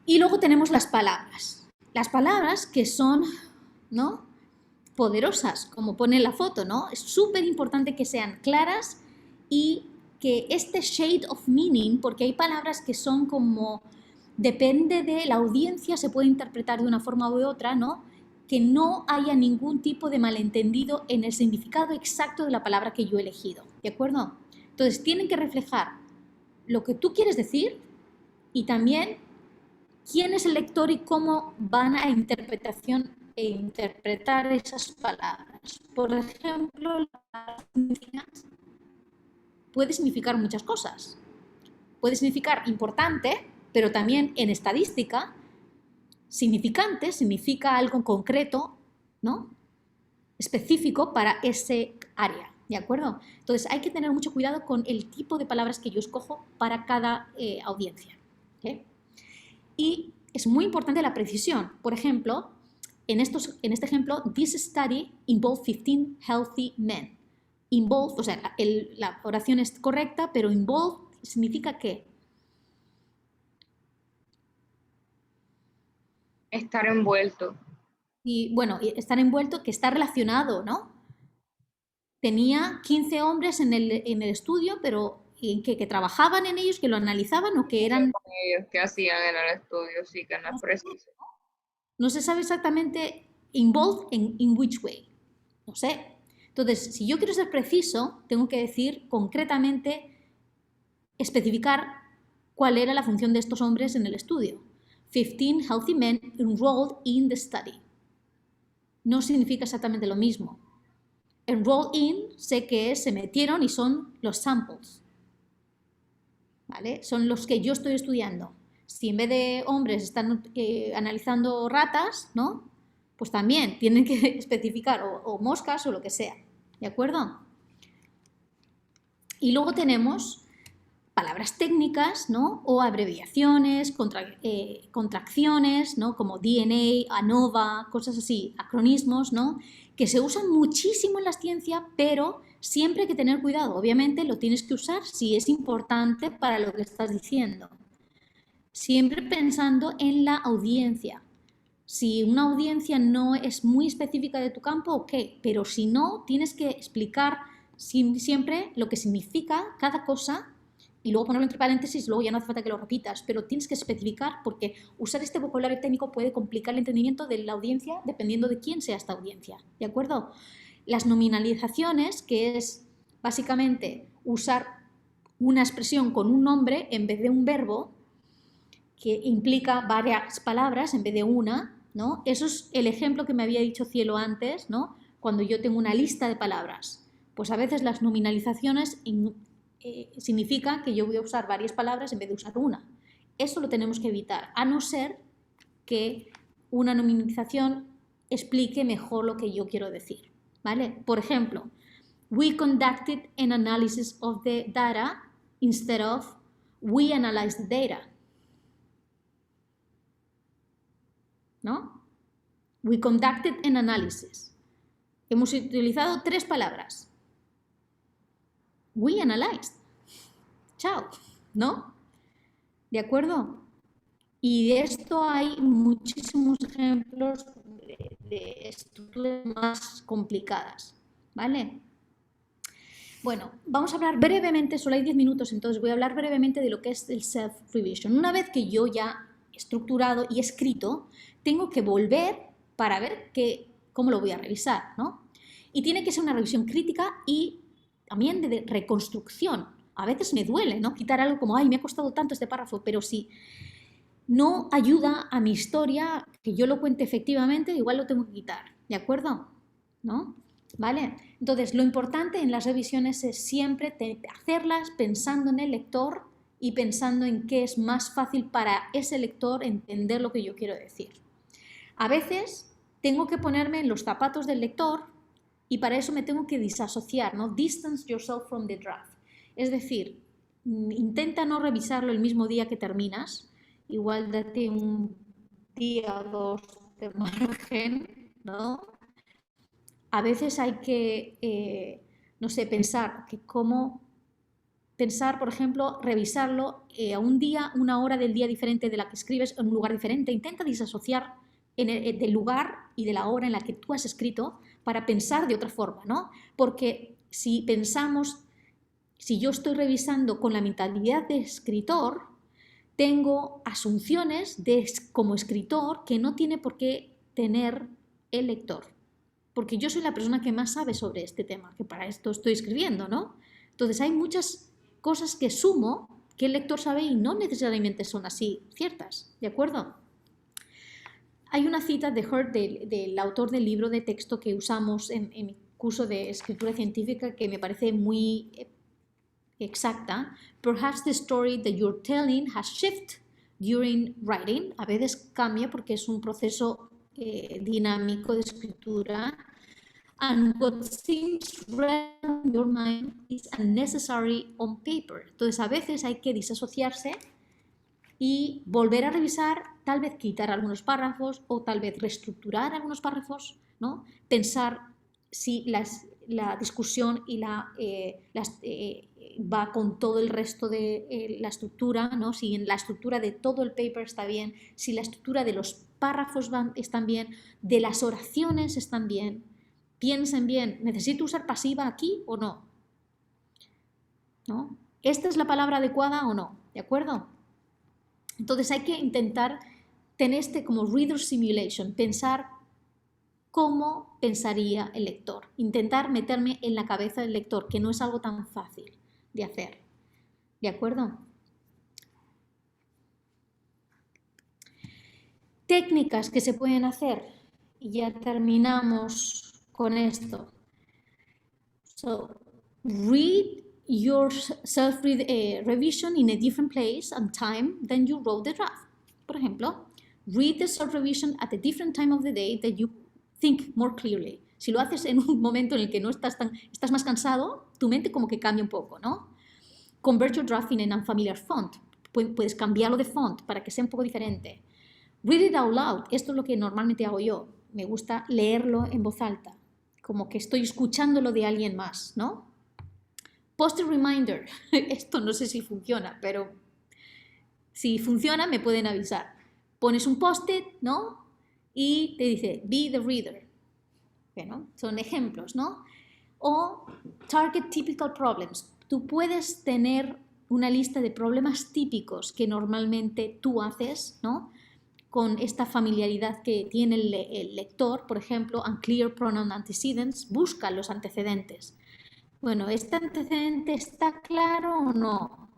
Y luego tenemos las palabras. Las palabras que son, ¿no? Poderosas, como pone en la foto, ¿no? Es súper importante que sean claras y que este shade of meaning, porque hay palabras que son como, depende de la audiencia, se puede interpretar de una forma u otra, ¿no? Que no haya ningún tipo de malentendido en el significado exacto de la palabra que yo he elegido, ¿de acuerdo? Entonces, tienen que reflejar lo que tú quieres decir y también quién es el lector y cómo van a interpretar esas palabras. Por ejemplo, la puede significar muchas cosas. Puede significar importante, pero también en estadística, significante significa algo concreto, ¿no? Específico para ese área, ¿de acuerdo? Entonces hay que tener mucho cuidado con el tipo de palabras que yo escojo para cada audiencia. ¿vale? Y es muy importante la precisión. Por ejemplo, en este ejemplo, this study involved 15 healthy men. Involved, o sea, la oración es correcta, pero involved significa ¿qué? Estar envuelto. Y bueno, estar envuelto, que está relacionado, ¿no? Tenía 15 hombres en el estudio, pero que trabajaban en ellos, que lo analizaban o que eran... Ellos que hacían en el estudio, sí, que no es preciso. No se sabe exactamente involved in which way. No sé. Entonces, si yo quiero ser preciso, tengo que decir concretamente, especificar cuál era la función de estos hombres en el estudio. 15 healthy men enrolled in the study. No significa exactamente lo mismo. Enrolled in, sé que se metieron y son los samples. ¿Vale? Son los que yo estoy estudiando. Si en vez de hombres están analizando ratas, ¿no? Pues también tienen que especificar o moscas o lo que sea. ¿De acuerdo? Y luego tenemos palabras técnicas, ¿no? O abreviaciones, contracciones, ¿no? Como DNA, ANOVA, cosas así, acronismos, ¿no? Que se usan muchísimo en la ciencia, pero siempre hay que tener cuidado. Obviamente lo tienes que usar si es importante para lo que estás diciendo. Siempre pensando en la audiencia. Si una audiencia no es muy específica de tu campo, ok, pero si no, tienes que explicar siempre lo que significa cada cosa y luego ponerlo entre paréntesis, luego ya no hace falta que lo repitas, pero tienes que especificar porque usar este vocabulario técnico puede complicar el entendimiento de la audiencia dependiendo de quién sea esta audiencia, ¿de acuerdo? Las nominalizaciones, que es básicamente usar una expresión con un nombre en vez de un verbo, que implica varias palabras en vez de una, ¿no? Eso es el ejemplo que me había dicho Cielo antes, ¿no? Cuando yo tengo una lista de palabras. Pues a veces las nominalizaciones significa que yo voy a usar varias palabras en vez de usar una. Eso lo tenemos que evitar, a no ser que una nominalización explique mejor lo que yo quiero decir, ¿vale? Por ejemplo, we conducted an analysis of the data instead of we analyzed the data. ¿No? We conducted an analysis. Hemos utilizado 3 palabras. We analyzed. Chao, ¿no? ¿De acuerdo? Y de esto hay muchísimos ejemplos de estructuras más complicadas, ¿vale? Bueno, vamos a hablar brevemente, solo hay 10 minutos, entonces voy a hablar brevemente de lo que es el self-revision. Una vez que yo ya he estructurado y escrito, tengo que volver para ver cómo lo voy a revisar, ¿no? Y tiene que ser una revisión crítica y también de reconstrucción. A veces me duele, ¿no? Quitar algo como, ay, me ha costado tanto este párrafo, pero si no ayuda a mi historia, que yo lo cuente efectivamente, igual lo tengo que quitar, ¿de acuerdo? ¿No? ¿Vale? Entonces, lo importante en las revisiones es siempre hacerlas pensando en el lector y pensando en qué es más fácil para ese lector entender lo que yo quiero decir. A veces tengo que ponerme en los zapatos del lector y para eso me tengo que disasociar, ¿no? Distance yourself from the draft. Es decir, intenta no revisarlo el mismo día que terminas, igual date un día o 2 de margen, ¿no? A veces hay que, no sé, pensar que cómo pensar, por ejemplo, revisarlo a un día, una hora del día diferente de la que escribes en un lugar diferente. Intenta disasociar del lugar y de la hora en la que tú has escrito para pensar de otra forma, ¿no? Porque si pensamos, si yo estoy revisando con la mentalidad de escritor, tengo asunciones como escritor que no tiene por qué tener el lector. Porque yo soy la persona que más sabe sobre este tema, que para esto estoy escribiendo, ¿no? Entonces hay muchas cosas que sumo que el lector sabe y no necesariamente son así ciertas, ¿de acuerdo? Hay una cita de Hurt, del autor del libro de texto que usamos en mi curso de escritura científica, que me parece muy exacta. Perhaps the story that you're telling has shifted during writing. A veces cambia porque es un proceso dinámico de escritura. And what seems real in your mind is unnecessary on paper. Entonces, a veces hay que disasociarse y volver a revisar, tal vez quitar algunos párrafos o tal vez reestructurar algunos párrafos, ¿no? Pensar si la discusión y va con todo el resto de la estructura, ¿no? Si la estructura de todo el paper está bien, si la estructura de los párrafos están bien, de las oraciones están bien. Piensen bien, ¿necesito usar pasiva aquí o no? ¿No? ¿Esta es la palabra adecuada o no? ¿De acuerdo? Entonces hay que intentar tener como reader simulation, pensar cómo pensaría el lector, intentar meterme en la cabeza del lector, que no es algo tan fácil de hacer. ¿De acuerdo? Técnicas que se pueden hacer, y ya terminamos con esto. So, read your self-revision in a different place and time than you wrote the draft. Por ejemplo, read the self-revision at a different time of the day that you think more clearly. Si lo haces en un momento en el que no estás más cansado, tu mente como que cambia un poco, ¿no? Convert your draft in an unfamiliar font. Puedes cambiarlo de font para que sea un poco diferente. Read it out loud. Esto es lo que normalmente hago yo. Me gusta leerlo en voz alta, como que estoy escuchándolo de alguien más, ¿no? Post-it reminder. Esto no sé si funciona, pero si funciona me pueden avisar. Pones un post-it, ¿no? Y te dice, be the reader. Bueno, son ejemplos, ¿no? O target typical problems. Tú puedes tener una lista de problemas típicos que normalmente tú haces, ¿no? Con esta familiaridad que tiene el lector, por ejemplo, unclear pronoun antecedents, busca los antecedentes. Bueno, ¿este antecedente está claro o no?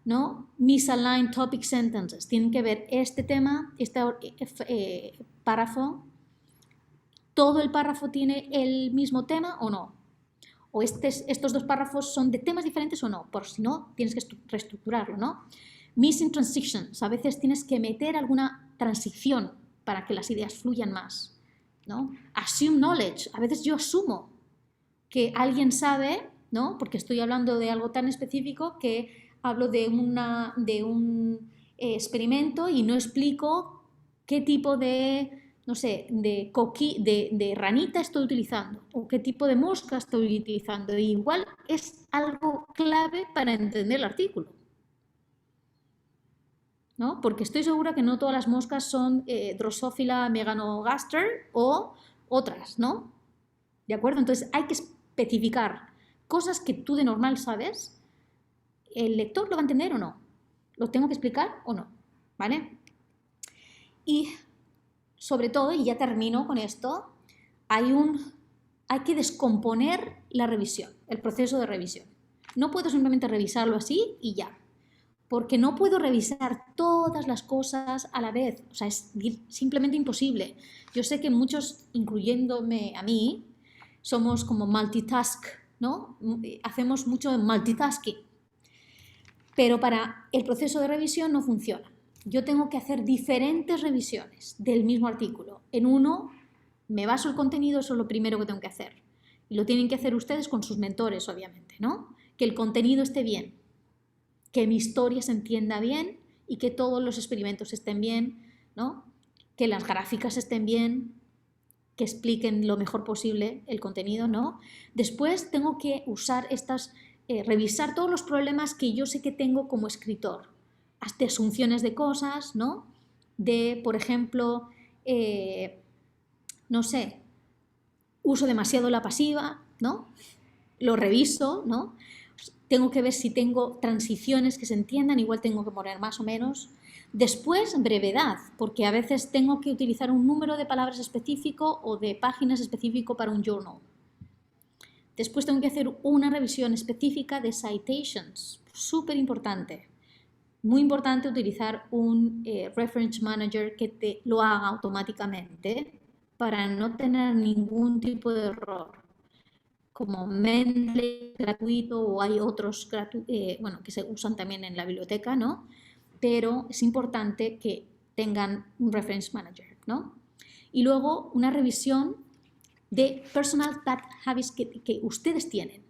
¿No? Misaligned topic sentences. Tienen que ver este tema, este párrafo. ¿Todo el párrafo tiene el mismo tema o no? ¿O estos dos párrafos son de temas diferentes o no? Por si no, tienes que reestructurarlo, ¿no? Missing transitions. A veces tienes que meter alguna transición para que las ideas fluyan más, ¿no? Assume knowledge. A veces yo asumo que alguien sabe, ¿no? Porque estoy hablando de algo tan específico que hablo de un experimento y no explico qué tipo de, no sé, de ranita estoy utilizando o qué tipo de mosca estoy utilizando. Y igual es algo clave para entender el artículo, ¿no? Porque estoy segura que no todas las moscas son Drosophila meganogaster o otras, ¿no? ¿De acuerdo? Entonces hay que especificar cosas que tú de normal sabes. ¿El lector lo va a entender o no? ¿Lo tengo que explicar o no? ¿Vale? Y sobre todo, y ya termino con esto, hay que descomponer la revisión, el proceso de revisión. No puedo simplemente revisarlo así y ya, porque no puedo revisar todas las cosas a la vez. O sea, es simplemente imposible. Yo sé que muchos, incluyéndome a mí, somos como multitask, ¿no? Hacemos mucho multitasking. Pero para el proceso de revisión no funciona. Yo tengo que hacer diferentes revisiones del mismo artículo. En uno me baso el contenido, eso es lo primero que tengo que hacer. Y lo tienen que hacer ustedes con sus mentores, obviamente, ¿no? Que el contenido esté bien, que mi historia se entienda bien y que todos los experimentos estén bien, ¿no? Que las gráficas estén bien, que expliquen lo mejor posible el contenido, ¿no? Después tengo que usar revisar todos los problemas que yo sé que tengo como escritor, hasta asunciones de cosas, ¿no? De, por ejemplo, no sé, uso demasiado la pasiva, ¿no? Lo reviso, ¿no? Tengo que ver si tengo transiciones que se entiendan, igual tengo que poner más o menos. Después, brevedad, porque a veces tengo que utilizar un número de palabras específico o de páginas específico para un journal. Después tengo que hacer una revisión específica de citations, súper importante. Muy importante utilizar un reference manager que te lo haga automáticamente para no tener ningún tipo de error. Como Mendeley gratuito o hay otros que se usan también en la biblioteca, ¿no? Pero es importante que tengan un reference manager, ¿no? Y luego una revisión de personal bad habits que ustedes tienen,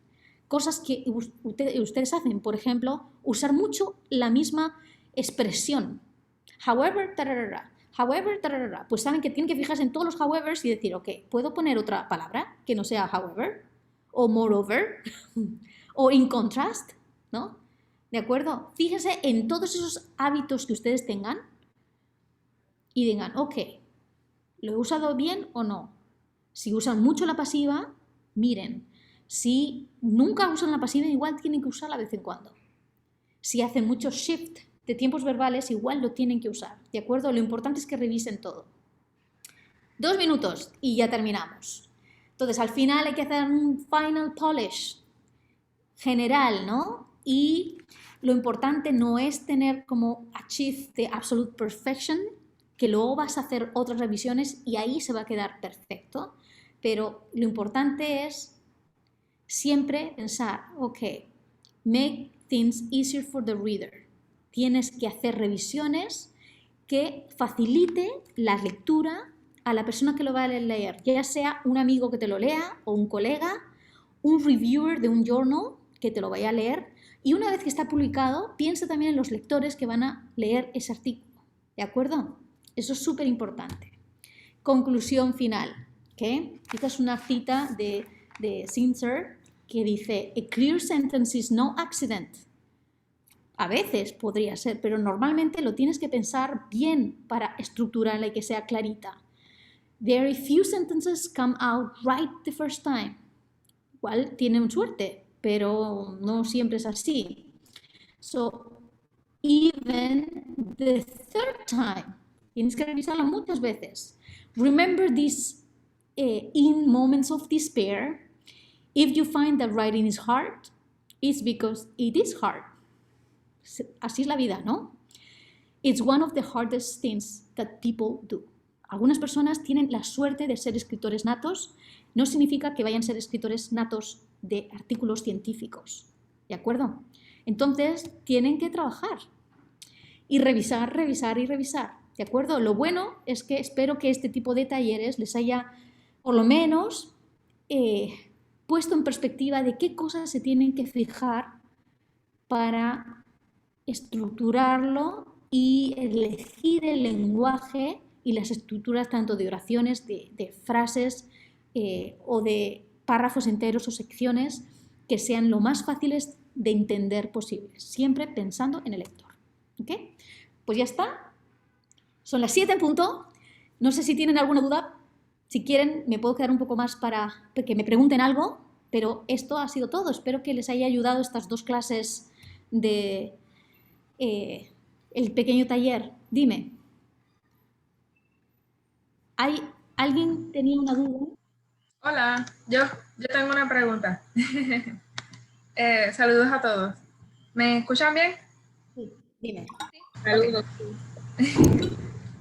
cosas que ustedes hacen, por ejemplo, usar mucho la misma expresión. However, tararara, however, tararara. Pues saben que tienen que fijarse en todos los howevers y decir, ok, ¿puedo poner otra palabra que no sea however? O moreover, o in contrast, ¿no? ¿De acuerdo? Fíjense en todos esos hábitos que ustedes tengan y digan, ok, ¿lo he usado bien o no? Si usan mucho la pasiva, miren. Si nunca usan la pasiva, igual tienen que usarla de vez en cuando. Si hacen mucho shift de tiempos verbales, igual lo tienen que usar, ¿de acuerdo? Lo importante es que revisen todo. 2 minutos y ya terminamos. Entonces, al final hay que hacer un final polish general, ¿no? Y lo importante no es tener como achieve the absolute perfection, que luego vas a hacer otras revisiones y ahí se va a quedar perfecto, pero lo importante es siempre pensar, ok, make things easier for the reader. Tienes que hacer revisiones que facilite la lectura a la persona que lo va a leer, ya sea un amigo que te lo lea o un colega, un reviewer de un journal que te lo vaya a leer, y una vez que está publicado, piensa también en los lectores que van a leer ese artículo, ¿de acuerdo? Eso es súper importante. Conclusión final, ¿ok? Esta es una cita de Zinsser que dice, a clear sentence is no accident. A veces podría ser, pero normalmente lo tienes que pensar bien para estructurarla y que sea clarita. Very few sentences come out right the first time. Igual tienen suerte, pero no siempre es así. So, even the third time, tienes que revisarla muchas veces. Remember this in moments of despair. If you find that writing is hard, it's because it is hard. Así es la vida, ¿no? It's one of the hardest things that people do. Algunas personas tienen la suerte de ser escritores natos. No significa que vayan a ser escritores natos de artículos científicos, ¿de acuerdo? Entonces, tienen que trabajar y revisar, revisar y revisar, ¿de acuerdo? Lo bueno es que espero que este tipo de talleres les haya, por lo menos, puesto en perspectiva de qué cosas se tienen que fijar para estructurarlo y elegir el lenguaje y las estructuras tanto de oraciones, de frases o de párrafos enteros o secciones que sean lo más fáciles de entender posibles, siempre pensando en el lector. ¿Ok? Pues ya está. Son las 7 en punto. No sé si tienen alguna duda. Si quieren, me puedo quedar un poco más para que me pregunten algo, pero esto ha sido todo. Espero que les haya ayudado estas 2 clases de el pequeño taller. Dime. ¿Alguien tenía una duda? Hola, yo tengo una pregunta. Saludos a todos. ¿Me escuchan bien? Sí, dime. Saludos.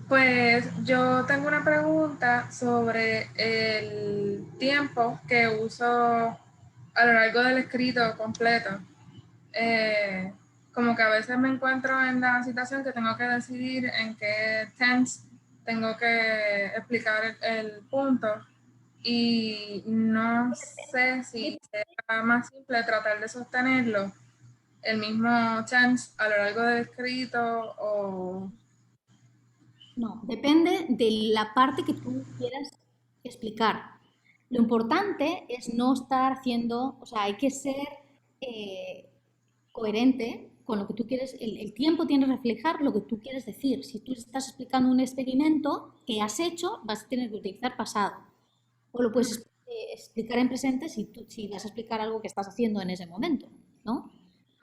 Pues yo tengo una pregunta sobre el tiempo que uso a lo largo del escrito completo. Como que a veces me encuentro en la situación que tengo que decidir en qué tense tengo que explicar el punto y no sé si será más simple tratar de sostenerlo el mismo tense a lo largo del escrito o... No, depende de la parte que tú quieras explicar. Lo importante es no estar haciendo, o sea, hay que ser coherente con lo que tú quieres, el tiempo tiene que reflejar lo que tú quieres decir. Si tú estás explicando un experimento que has hecho, vas a tener que utilizar pasado. O lo puedes explicar en presente si vas a explicar algo que estás haciendo en ese momento, ¿no?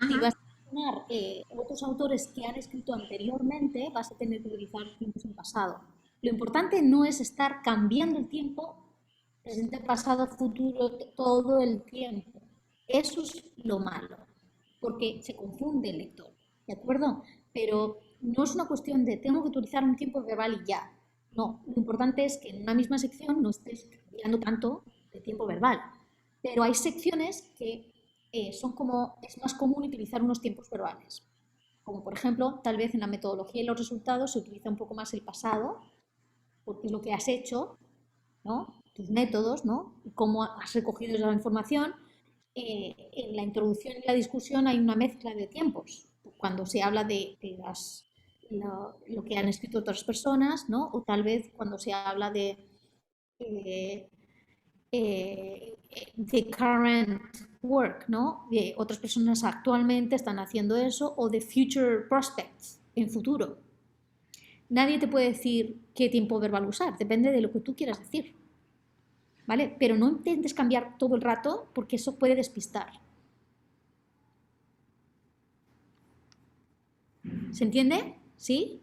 Si vas a mencionar otros autores que han escrito anteriormente, vas a tener que utilizar tiempos en pasado. Lo importante no es estar cambiando el tiempo, presente, pasado, futuro, todo el tiempo. Eso es lo malo, porque se confunde el lector, ¿de acuerdo? Pero no es una cuestión de tengo que utilizar un tiempo verbal y ya. No, lo importante es que en una misma sección no estés cambiando tanto de tiempo verbal. Pero hay secciones que son como, es más común utilizar unos tiempos verbales. Como por ejemplo, tal vez en la metodología y los resultados se utiliza un poco más el pasado, porque es lo que has hecho, ¿no? Tus métodos, ¿no? Y cómo has recogido esa información. En la introducción y la discusión hay una mezcla de tiempos, cuando se habla de lo que han escrito otras personas, ¿no? O tal vez cuando se habla de current work, ¿no? De otras personas actualmente están haciendo eso, o de future prospects, en futuro. Nadie te puede decir qué tiempo verbal usar, depende de lo que tú quieras decir, ¿vale? Pero no intentes cambiar todo el rato porque eso puede despistar. ¿Se entiende? ¿Sí?